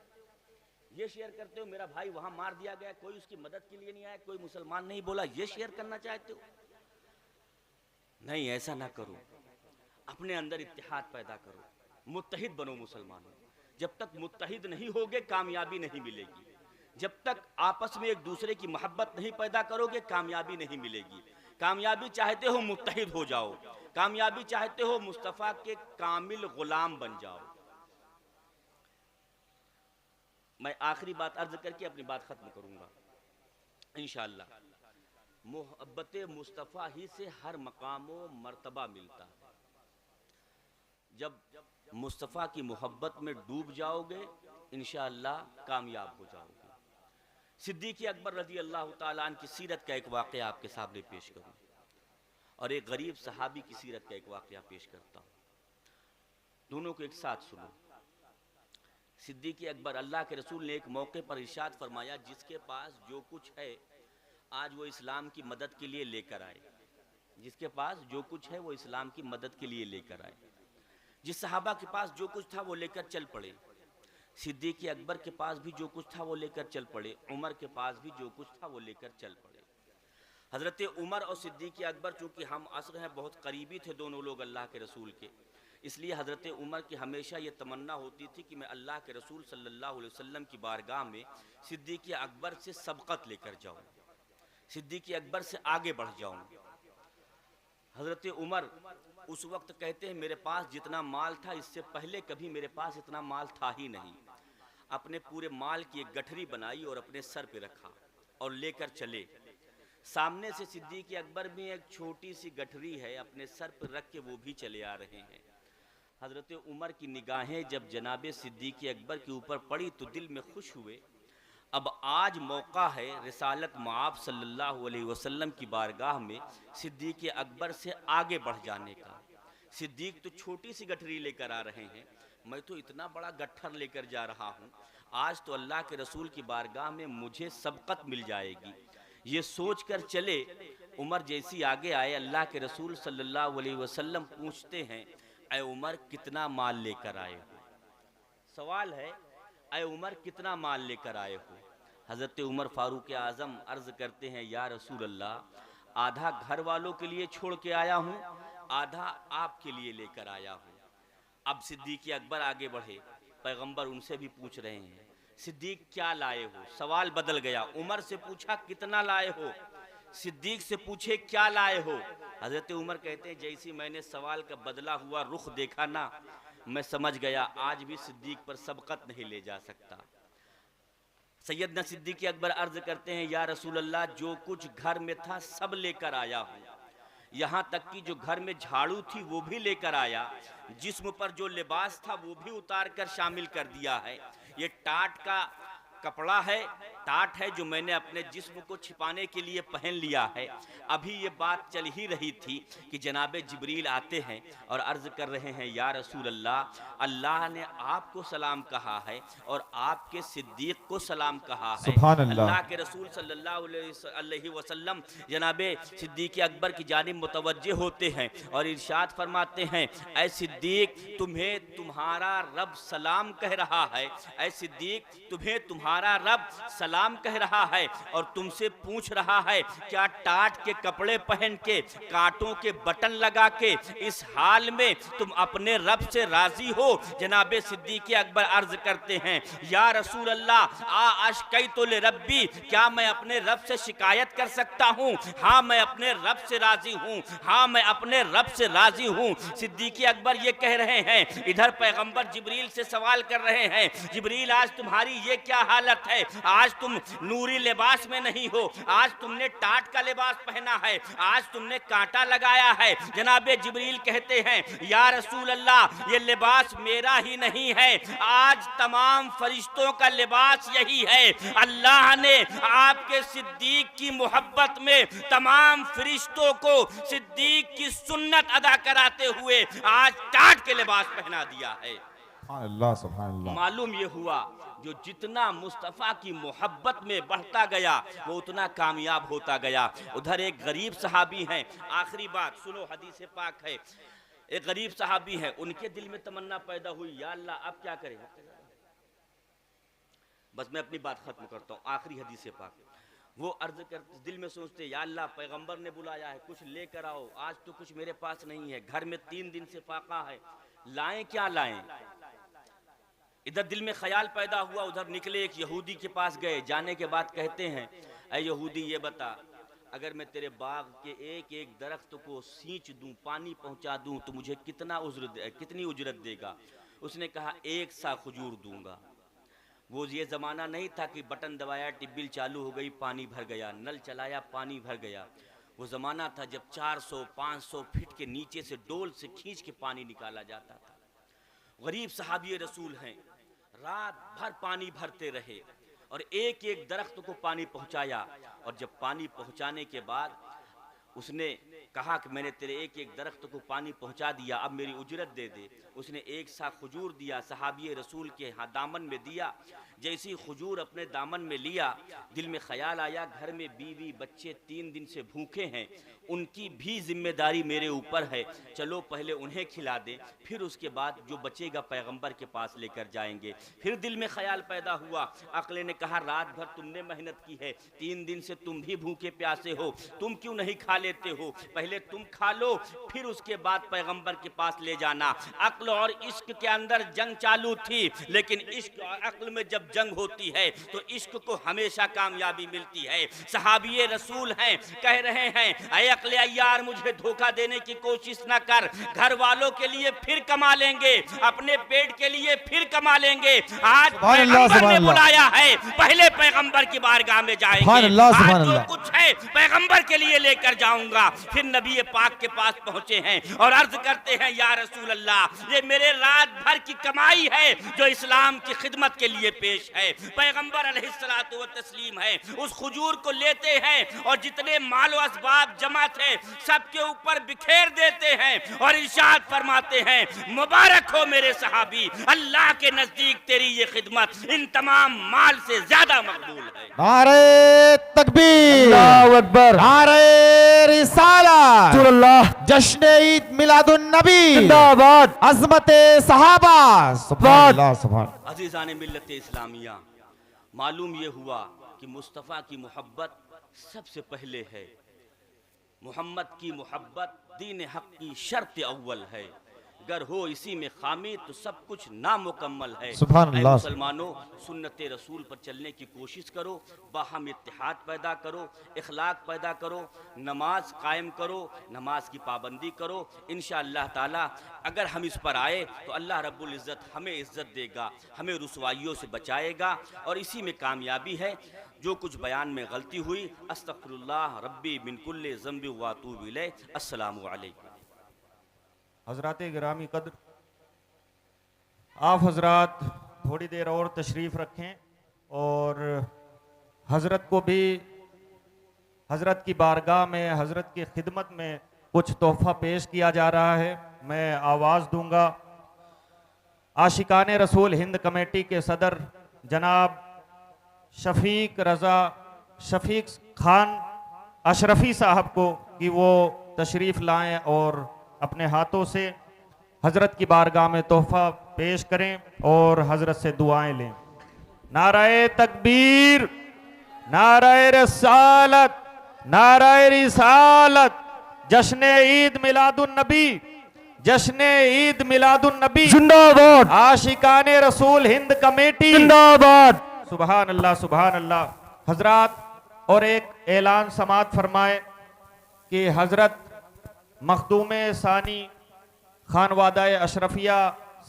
ये शेयर करते हो मेरा भाई वहां मार दिया गया, कोई उसकी मदद के लिए नहीं आया, कोई मुसलमान नहीं बोला, ये शेयर करना चाहते हो? नहीं, ऐसा ना करो। अपने अंदर इत्तेहाद पैदा करो, मुत्तहिद बनो मुसलमानों। जब तक मुत्तहिद नहीं होगे कामयाबी नहीं मिलेगी। जब तक आपस में एक दूसरे की मोहब्बत नहीं पैदा करोगे कामयाबी नहीं मिलेगी। कामयाबी चाहते हो मुत्तहिद हो जाओ, कामयाबी चाहते हो मुस्तफ़ा के कामिल गुलाम बन जाओ। मैं आखिरी बात अर्ज करके अपनी बात खत्म करूंगा इंशाअल्लाह। मोहब्बत मुस्तफ़ा ही से हर मकाम व मर्तबा मिलता है। जब मुस्तफ़ा की मोहब्बत में डूब जाओगे इंशाअल्लाह कामयाब हो जाओगे। सिद्दीक़ अकबर रज़ी अल्लाह ताला अन्हु की सीरत का एक वाक़या आपके सामने पेश करूं और एक गरीब सहाबी की सीरत का एक वाक़या पेश करता हूं, दोनों को एक साथ सुनो। सिद्दीक़ अकबर, अल्लाह के रसूल ने एक मौके पर इरशाद फरमाया, जिसके पास जो कुछ है आज वो इस्लाम की मदद के लिए लेकर आए। जिसके पास जो कुछ है वो इस्लाम की मदद के लिए लेकर आए। जिस सहाबा के पास जो कुछ था वो लेकर चल पड़े। सिद्दीक़ अकबर के पास भी जो कुछ था वो लेकर चल पड़े। उमर के पास भी जो कुछ था वो लेकर चल पड़े। हज़रत उमर और सिद्दीक़ अकबर चूँकि हम असर हैं, बहुत करीबी थे दोनों लोग अल्लाह के रसूल के, इसलिए हज़रत उमर की हमेशा ये तमन्ना होती थी कि मैं अल्लाह के रसूल सल्लल्लाहु अलैहि वसल्लम की बारगाह में सिद्दीक़ अकबर से सबक़त लेकर जाऊँ, सिद्दीक़ अकबर से आगे बढ़ जाऊँ। हज़रत उमर उस वक्त कहते हैं, मेरे पास जितना माल था इससे पहले कभी मेरे पास इतना माल था ही नहीं। अपने पूरे माल की एक गठरी बनाई और अपने सर पे रखा और लेकर चले। सामने से सिद्दीक़ अकबर भी एक छोटी सी गठरी है अपने सर पर रख के वो भी चले आ रहे हैं। हज़रत उमर की निगाहें जब जनाबे सिद्दीक़ अकबर के ऊपर पड़ी तो दिल में खुश हुए। अब आज मौका है रिसालत मआब सल्लल्लाहु अलैहि वसल्लम की बारगाह में सिद्दीक़ अकबर से आगे बढ़ जाने का। सिद्दीक़ तो छोटी सी गठरी लेकर आ रहे हैं, मैं तो इतना बड़ा गट्ठर लेकर जा रहा हूँ। आज तो अल्लाह के रसूल की बारगाह में मुझे सबक़त मिल जाएगी। ये सोच कर चले। उमर जैसी आगे आए, अल्लाह के रसूल सल्लल्लाहु अलैहि वसल्लम पूछते हैं, ऐ उमर कितना माल लेकर आए हो? सवाल है, ऐ उमर कितना माल लेकर आए हो? हज़रत उमर फ़ारूक आज़म अर्ज़ करते हैं, या रसूल अल्लाह, आधा घर वालों के लिए छोड़ के आया हूँ, आधा आपके लिए लेकर आया हूँ। अब सिद्दीक़ अकबर आगे बढ़े, पैगंबर उनसे भी पूछ रहे हैं, सिद्दीक़ क्या लाए हो? सवाल बदल गया। उमर से पूछा कितना लाए हो, सिद्दीक़ से पूछे क्या लाए हो। हज़रत उमर कहते हैं, जैसी मैंने सवाल का बदला हुआ रुख देखा ना, मैं समझ गया आज भी सिद्दीक़ पर सबक़त नहीं ले जा सकता। सैयदना सिद्दीक़ अकबर अर्ज़ करते हैं, या रसूल अल्लाह, जो कुछ घर में था सब लेकर आया हूँ, यहाँ तक कि जो घर में झाड़ू थी वो भी लेकर आया, जिस्म पर जो लिबास था वो भी उतार कर शामिल कर दिया है। ये टाट का कपड़ा है, टाट है जो मैंने अपने जिस्म को छिपाने के लिए पहन लिया है। अभी ये बात चल ही रही थी कि जनाबे जिब्रील आते हैं और अर्ज़ कर रहे हैं, या रसूल अल्लाह, अल्लाह ने आपको सलाम कहा है और आपके सिद्दीक़ को सलाम कहा है। अल्लाह के रसूल सल्लल्लाहु अलैहि वसल्लम जनाबे सिद्दीक़ अकबर की जानिब मुतवज्जे होते हैं और इरशाद फरमाते हैं, ऐ सिद्दीक़, तुम्हें तुम्हारा रब सलाम कह रहा है। ऐ सिद्दीक़, तुम्हें तुम्हारा रब सलाम कह रहा है और तुमसे पूछ रहा है, क्या टाट के कपड़े पहन के, कांटों के बटन लगा के इस हाल में तुम अपने रब से राजी हो? जनाबे सिद्दीक़ अकबर अर्ज करते हैं, या रसूल अल्लाह, अशकैतु लिरब्बी, क्या मैं अपने रब से शिकायत कर सकता हूँ? हाँ, मैं अपने रब से राजी हूँ, हाँ, मैं अपने रब से राजी हूँ। सिद्दीक़ अकबर ये कह रहे हैं, इधर पैगंबर जिब्रील से सवाल कर रहे हैं, जिब्रील, आज तुम्हारी ये क्या हालत है? आज तुम नूरी लिबास में नहीं हो, आज तुमने टाट का लिबास पहना है, आज तुमने कांटा लगाया है। जनाबे जिब्रील कहते हैं, या रसूल अल्लाह, ये लिबास मेरा ही नहीं है, आज तमाम फरिश्तों का लिबास यही है। अल्लाह ने आपके सिद्दीक़ की मोहब्बत में तमाम फरिश्तों को सिद्दीक़ की सुन्नत अदा कराते हुए आज टाट के लिबास पहना दिया है। अल्लाह सुभान अल्लाह। मालूम ये हुआ, जो जितना मुस्तफ़ा की मोहब्बत में बढ़ता गया वो उतना कामयाब होता गया। उधर एक गरीब सहाबी हैं, आखिरी बात सुनो, हदीस पाक है, एक गरीब सहाबी हैं, उनके दिल में तमन्ना पैदा हुई, या अल्लाह अब क्या करें। बस मैं अपनी बात खत्म करता हूँ, आखिरी हदीस पाक। वो अर्ज कर दिल में सोचते, या अल्लाह पैगंबर ने बुलाया है, कुछ लेकर आओ, आज तो कुछ मेरे पास नहीं है, घर में 3 दिन से फाका है, लाएं क्या लाएं। इधर दिल में ख्याल पैदा हुआ, उधर निकले, एक यहूदी के पास गए। जाने के बाद कहते हैं, ऐ यहूदी ये बता, अगर मैं तेरे बाग के एक एक दरख्त को सींच दूं, पानी पहुंचा दूं, तो मुझे कितनी उजरत देगा। उसने कहा 1 सा खजूर दूंगा। वो ये ज़माना नहीं था कि बटन दबाया टिब्बिल चालू हो गई पानी भर गया, नल चलाया पानी भर गया। वो ज़माना था जब 400-500 फीट के नीचे से डोल से खींच के पानी निकाला जाता था। गरीब सहाबी रसूल हैं, रात भर पानी भरते रहे और एक एक दरख्त को पानी पहुंचाया। और जब पानी पहुंचाने के बाद उसने कहा कि मैंने तेरे एक एक दरख्त को पानी पहुंचा दिया, अब मेरी उजरत दे दे। उसने 1 सा खजूर दिया, सहाबी रसूल के दामन में दिया। जैसी खजूर अपने दामन में लिया, दिल में ख्याल आया, घर में बीवी बच्चे 3 दिन से भूखे हैं, उनकी भी जिम्मेदारी मेरे ऊपर है, चलो पहले उन्हें खिला दे, फिर उसके बाद जो बचेगा पैगंबर के पास लेकर जाएंगे। फिर दिल में ख्याल पैदा हुआ, अक्ल ने कहा रात भर तुमने मेहनत की है, 3 दिन से तुम भी भूखे प्यासे हो, तुम क्यों नहीं खा लेते हो, पहले तुम खा लो, फिर उसके बाद पैगंबर के पास ले जाना। अक्ल और इश्क के अंदर जंग चालू थी, लेकिन इश्क और अक्ल में जब जंग होती है तो इश्क को हमेशा कामयाबी मिलती है। सहाबी रसूल हैं, कह रहे हैं, ऐ अक्ल यार मुझे धोखा देने की कोशिश ना कर, घर वालों के लिए फिर कमा लेंगे, अपने पेट के लिए फिर कमा लेंगे। आज पैगंबर ने बुलाया है, पहले पैगंबर की बारगाह में जाएंगे, आज जो कुछ है पैगंबर के लिए लेकर जाऊंगा। फिर नबी पाक के पास पहुंचे हैं और अर्ज करते हैं, या रसूल अल्लाह, ये मेरे रात भर की कमाई है जो इस्लाम की खिदमत के लिए पेश है। पैगंबर अलैहिस्सलातु व तस्लीम है, उस खजूर को लेते हैं और जितने मालो असबाब जमा थे सबके ऊपर बिखेर देते हैं और इरशाद फरमाते हैं, मुबारक हो मेरे सहाबी, अल्लाह के नजदीक तेरी ये खिदमत इन तमाम माल से ज्यादा मकबूल है। नारे तकबीर, अल्लाहु अकबर, नारे रिसालत, अल्लाह, जश्न ईद मिलादुन नबी, जिंदाबाद, अज़मते सहाबा, सुभान अल्लाह, सुभान। अज़ीज़ान मिल्लत इस्लामिया, मालूम ये हुआ कि मुस्तफ़ा की मोहब्बत सबसे पहले है। मोहम्मद की मोहब्बत दीन हक की शर्त अव्वल है, अगर हो इसी में खामी तो सब कुछ नामुकम्मल है। सुभान अल्लाह। मुसलमानों, सुन्नत रसूल पर चलने की कोशिश करो, बाहम इत्तेहाद पैदा करो, इखलाक पैदा करो, नमाज कायम करो, नमाज की पाबंदी करो। इंशाअल्लाह ताला अगर हम इस पर आए तो अल्लाह रब्बुल इज़्ज़त हमें इज़्ज़त देगा, हमें रुसवाइयों से बचाएगा और इसी में कामयाबी है। जो कुछ बयान में गलती हुई, अस्तग़फिरुल्लाह रब्बी मिन कुल्लि ज़ंबि व अतूबु इलैह। अस्सलामु अलैकुम। हज़रात गिरामी कद्र, आप हजरात थोड़ी देर और तशरीफ़ रखें और हज़रत को भी हज़रत की बारगाह में, हज़रत की खिदमत में कुछ तोहफ़ा पेश किया जा रहा है। मैं आवाज़ दूंगा। आशिकाने रसूल हिंद कमेटी के सदर जनाब शफीक खान अशरफी साहब को कि वो तशरीफ़ लाएं और अपने हाथों से हज़रत की बारगाह में तोहफ़ा पेश करें और हज़रत से दुआएं लें। नाराए तकबीर, नाराए रसालत, नाराए रिसालत, जश्न ईद मिलादुन नबी, जश्न ईद मिलादुन नबी, जिंदाबाद, आशिकाने रसूल हिंद कमेटी, जिंदाबाद। सुभान अल्लाह, सुभान अल्लाह। हजरात और एक ऐलान समात फरमाए कि हज़रत मखदूम सानी खानवादा अशरफिया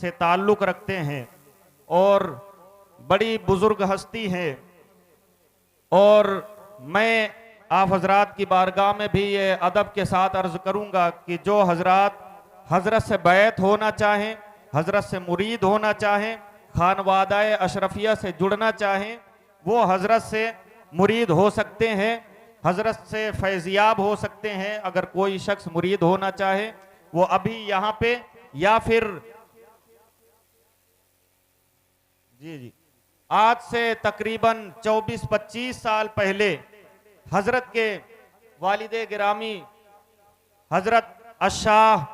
से ताल्लुक़ रखते हैं और बड़ी बुज़ुर्ग हस्ती है, और मैं आप हजरात की बारगाह में भी ये अदब के साथ अर्ज़ करूँगा कि जो हजरात हज़रत से बैत होना चाहें, हज़रत से मुरीद होना चाहें, खानवादा अशरफिया से जुड़ना चाहें, वो हज़रत से मुरीद हो सकते हैं, हज़रत से फैज़याब हो सकते हैं। अगर कोई शख्स मुरीद होना चाहे वो अभी यहाँ पे या फिर जी आज से तकरीबन 24-25 साल पहले हज़रत के वालिदे गिरामी हज़रत अशाह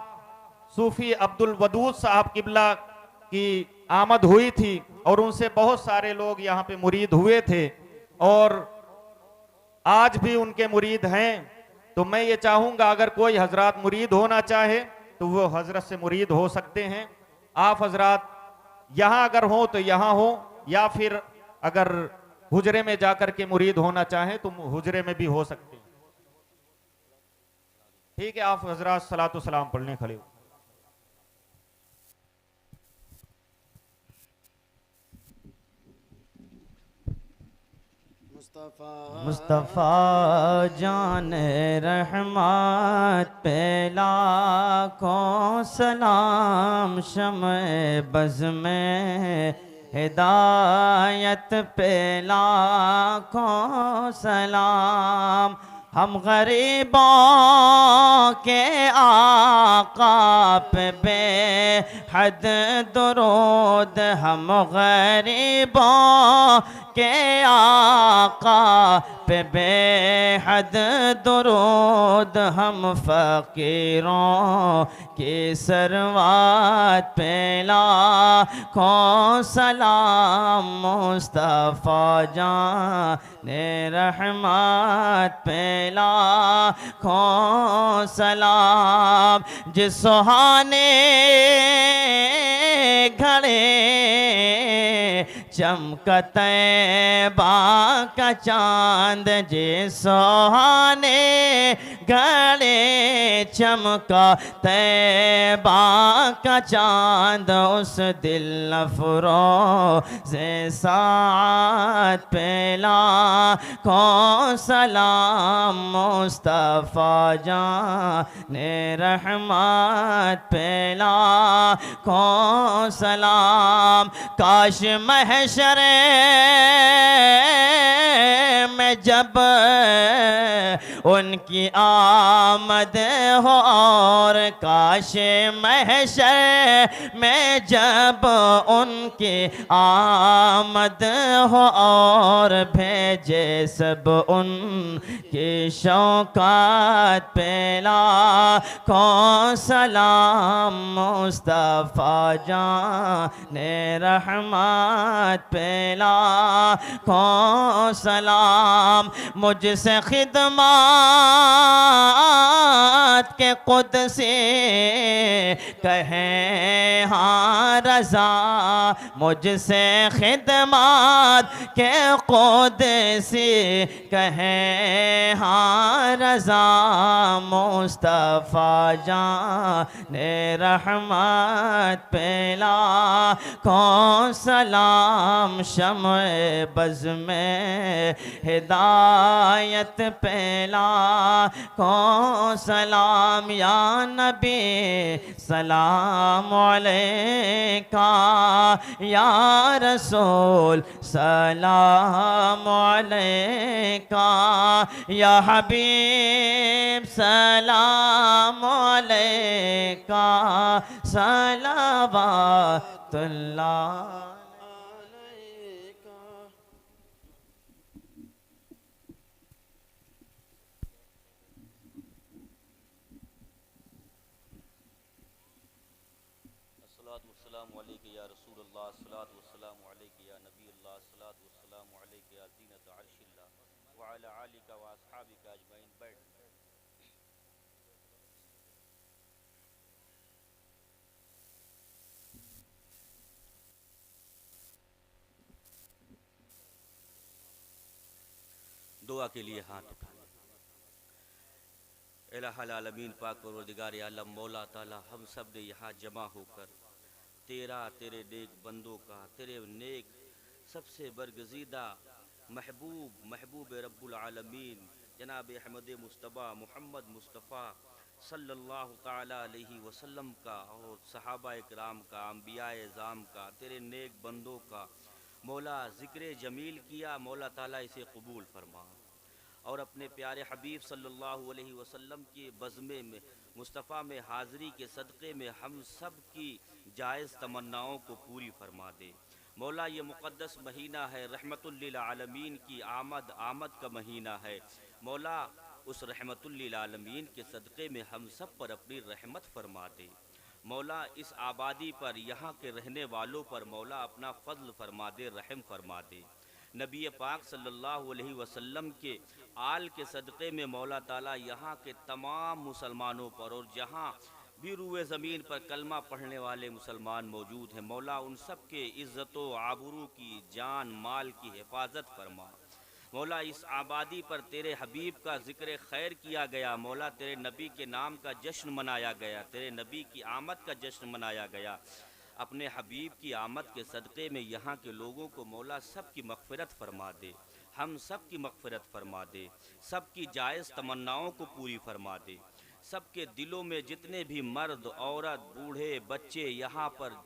सूफी अब्दुल वदूद साहब किबला की आमद हुई थी और उनसे बहुत सारे लोग यहाँ पे मुरीद हुए थे और आज भी उनके मुरीद हैं। तो मैं ये चाहूँगा अगर कोई हजरात मुरीद होना चाहे तो वो हजरत से मुरीद हो सकते हैं। आप हजरात यहाँ अगर हो तो यहाँ हो, या फिर अगर हुजरे में जाकर के मुरीद होना चाहें तो हुजरे में भी हो सकते हैं। ठीक है, आप हजरात सलातो सलाम पढ़ने खड़े हो। मुस्तफ़ा जान रहमत पे लाखों सलाम, शम्ए बज़ में हिदायत पे लाखों सलाम। हम गरीबों के आका पे बेहद दुरूद, हम गरीबों के आका पे बेहद दुरूद, हम फ़कीरों की सरवात पे लाखों सलाम। मुस्तफ़ा जान रहमत पे लाखों सलाम। जिस सुहाने घड़े चमकते बा का चांद, जे सुहाने घड़े चमका तैबा का चांद, उस दिल अफरोज़े साथ पे लाखों सलाम। मुस्तफ़ा जान रहमत पे लाखों सलाम। काश महशर में जब उनकी आमद हो, और काश महशर में जब उनकी आमद हो, और भेजे सब उनकी शौकात पे लाखों सलाम। मुस्तफ़ा जान रहमत पे लाखों सलाम। मुझसे खिदमत के क़ुदसी कहें हाँ रज़ा, मुझसे खिदमत के क़ुदसी कहें हाँ रज़ा। मुस्तफ़ा जान रहमत पे लाखों सलाम। शम्ए बज़ में हिदायत पे लाखों सलाम। या नबी सलाम अलैका, या रसूल सलाम अलैका, या हबीब सलाम अलैका, सलावतुल्लाह। अस्सलातु वस्सलामु अलैका या रसूलल्लाह, अस्सलातु वस्सलामु अलैका या नबील्लाह, अस्सलातु वस्सलामु अलैका या ज़ीनत अर्शिल्लाह व अला आलिका व अस्हाबिका अजमईन। बैठ। दुआ के लिए हाथ उठा लें। इलाहुल आलमीन पाक परवरदिगार आलम मौला ताला, हम सब ने यहाँ जमा होकर तेरे नेक बंदों का, तेरे नेक सबसे बरगज़ीदा महबूब रब्बुल आलमीन जनाब अहमद मुस्तफ़ा मोहम्मद मुस्तफ़ा सल्लल्लाहु ताला अलैहि वसल्लम का और सहाबा इकराम का, अंबिया एज़ाम का, तेरे नेक बंदों का मौला ज़िक्र जमील किया। मौला ताला इसे कबूल फरमा और अपने प्यारे हबीब सल्लल्लाहु अलैहि वसल्लम के बज़्मे में मुस्तफ़ा में हाज़री के सदक़े में हम सब की जायज़ तमन्नाओं को पूरी फरमा दे। मौला ये मुक़द्दस महीना है, रहमतुल लिल आलमीन की आमद का महीना है। मौला उस रहमतुल लिल आलमीन के सदक़े में हम सब पर अपनी रहमत फरमा दे। मौला इस आबादी पर, यहाँ के रहने वालों पर मौला अपना फजल फरमा दे, रहम फरमा दे। नबी पाक सल्लल्लाहु अलैहि वसल्लम के आल के सदक़े में मौला ताला यहाँ के तमाम मुसलमानों पर और जहाँ भी रूए ज़मीन पर कलमा पढ़ने वाले मुसलमान मौजूद हैं, मौला उन सब के इज़्ज़त व आबरू की, जान माल की हिफाजत फरमा। मौला इस आबादी पर तेरे हबीब का ज़िक्र खैर किया गया, मौला तेरे नबी के नाम का जश्न मनाया गया, तेरे नबी की आमद का जश्न मनाया गया। अपने हबीब की आमद के सदक़े में यहाँ के लोगों को मौला सब की मग़फ़िरत फरमा दे, हम सब की मग़फ़िरत फरमा दे, सब की जायज़ तमन्नाओं को पूरी फरमा दे। सबके दिलों में जितने भी मर्द, औरत, बूढ़े, बच्चे यहाँ पर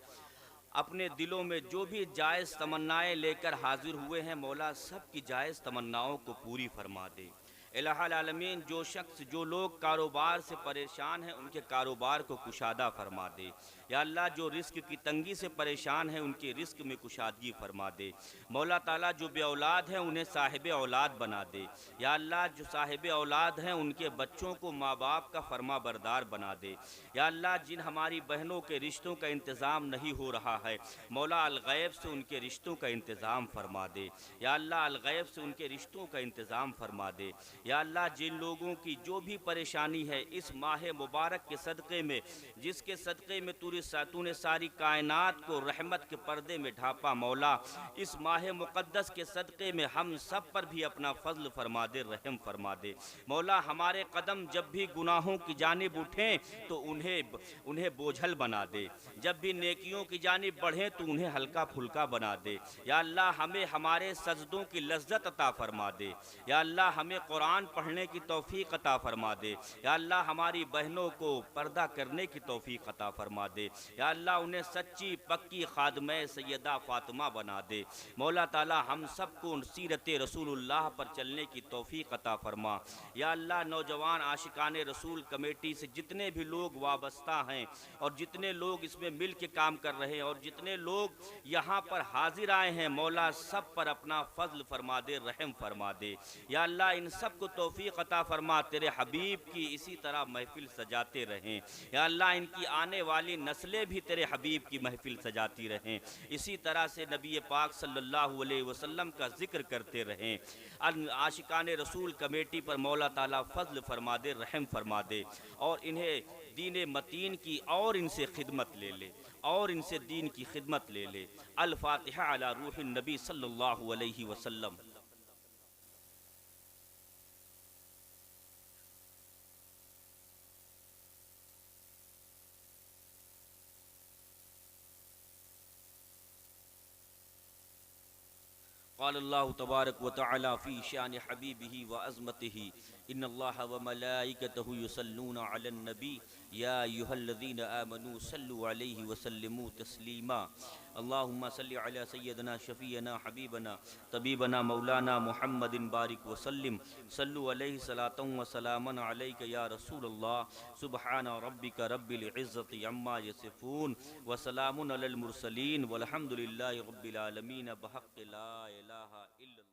अपने दिलों में जो भी जायज़ तमन्नाएं लेकर हाजिर हुए हैं, मौला सब की जायज़ तमन्नाओं को पूरी फरमा दे। इलाहुल आलमीन, जो शख्स, जो लोग कारोबार से परेशान हैं, उनके कारोबार को कुशादा फरमा दे। या अल्लाह, जो रिस्क की तंगी से परेशान हैं, उनके रिस्क में कुशादगी फरमा दे। मौला ताला, जो बे औलाद हैं, उन्हें साहिब औलाद बना दे। या अल्लाह, जो साहिब औलाद हैं, उनके बच्चों को माँ बाप का फरमा बरदार बना दे। या अल्लाह, जिन हमारी बहनों के रिश्तों का इंतज़ाम नहीं हो रहा है, मौला अलगैब से उनके रिश्तों का इंतज़ाम फरमा दे। या अल्लाह, अलगैब से उनके रिश्तों का इंतज़ाम फरमा दे। या अल्लाह, जिन लोगों की जो भी परेशानी है इस माह मुबारक के सदक़े में, जिसके सदक़े में तूने सारी कायनात को रहमत के पर्दे में ढापा, मौला इस माह मुक़द्दस के सदक़े में हम सब पर भी अपना फजल फरमा दे, रहम फरमा दे। मौला, हमारे कदम जब भी गुनाहों की जानिब उठें तो उन्हें बोझल बना दे, जब भी नेकियों की जानिब बढ़ें तो उन्हें हल्का फुल्का बना दे। या अल्लाह, हमें हमारे सजदों की लज्जत अता फरमा दे। या अल्लाह, हमें कुरान पढ़ने की तौफीक अता फरमा दे। या अल्लाह, हमारी बहनों को पर्दा करने की तौफीक अता फरमा दे। या अल्लाह, उन्हें सच्ची पक्की खादमे सैयदा फ़ातिमा बना दे। मौला ताला, हम सबको सीरत रसूलुल्लाह पर चलने की तौफीक अता फरमा। या अल्लाह, नौजवान आशिकाने रसूल कमेटी से जितने भी लोग वाबस्ता हैं और जितने लोग इसमें मिल के काम कर रहे हैं और जितने लोग यहाँ पर हाजिर आए हैं, मौला सब पर अपना फजल फरमा दे, रहम फरमा दे। या अल्लाह, इन सब को तौफीक अता फरमा, तेरे हबीब की इसी तरह महफिल सजाते रहें। या अल्लाह, इनकी आने वाली नस्लें भी तेरे हबीब की महफिल सजाती रहें, इसी तरह से नबी पाक सल्लल्लाहु अलैहि वसल्लम का जिक्र करते रहें। आशिकाने रसूल कमेटी पर मौला ताला फजल फरमा दे, रहम फरमा दे और इन्हें दीन मतीन की और इनसे खिदमत ले ले और इनसे दीन की खिदमत ले ले। अल फातिहा अला रूहिन नबी सल्लल्लाहु अलैहि वसल्लम। क़ाल अल्लाहु तबारक व तआला फ़ी शान हबीबिही व अज़मतिही इन्नल्लाह व मलाइकतहु युसल्लूना अलन नबी या अय्युहल्लज़ीना आमनू सल्लु अलैहि व सल्लिमू तस्लीमा। अल्लाहुम्मा सल्लि अला सय्यदना शफ़ीअना हबीबना तबीबना मौलाना मुहम्मदिन बारिक व सल्लिम। सल्लु अलैहि सलातन व सलामन अलैका या रसूलल्लाह। सुब्हाना रब्बिका रब्बिल इज़्ज़ति अम्मा यसिफून व सलामुन अलल मुरसलीन वल्हम्दुलिल्लाहि रब्बिल आलमीन। बहक़्क़ि ला इलाहा इल्लल्लाह।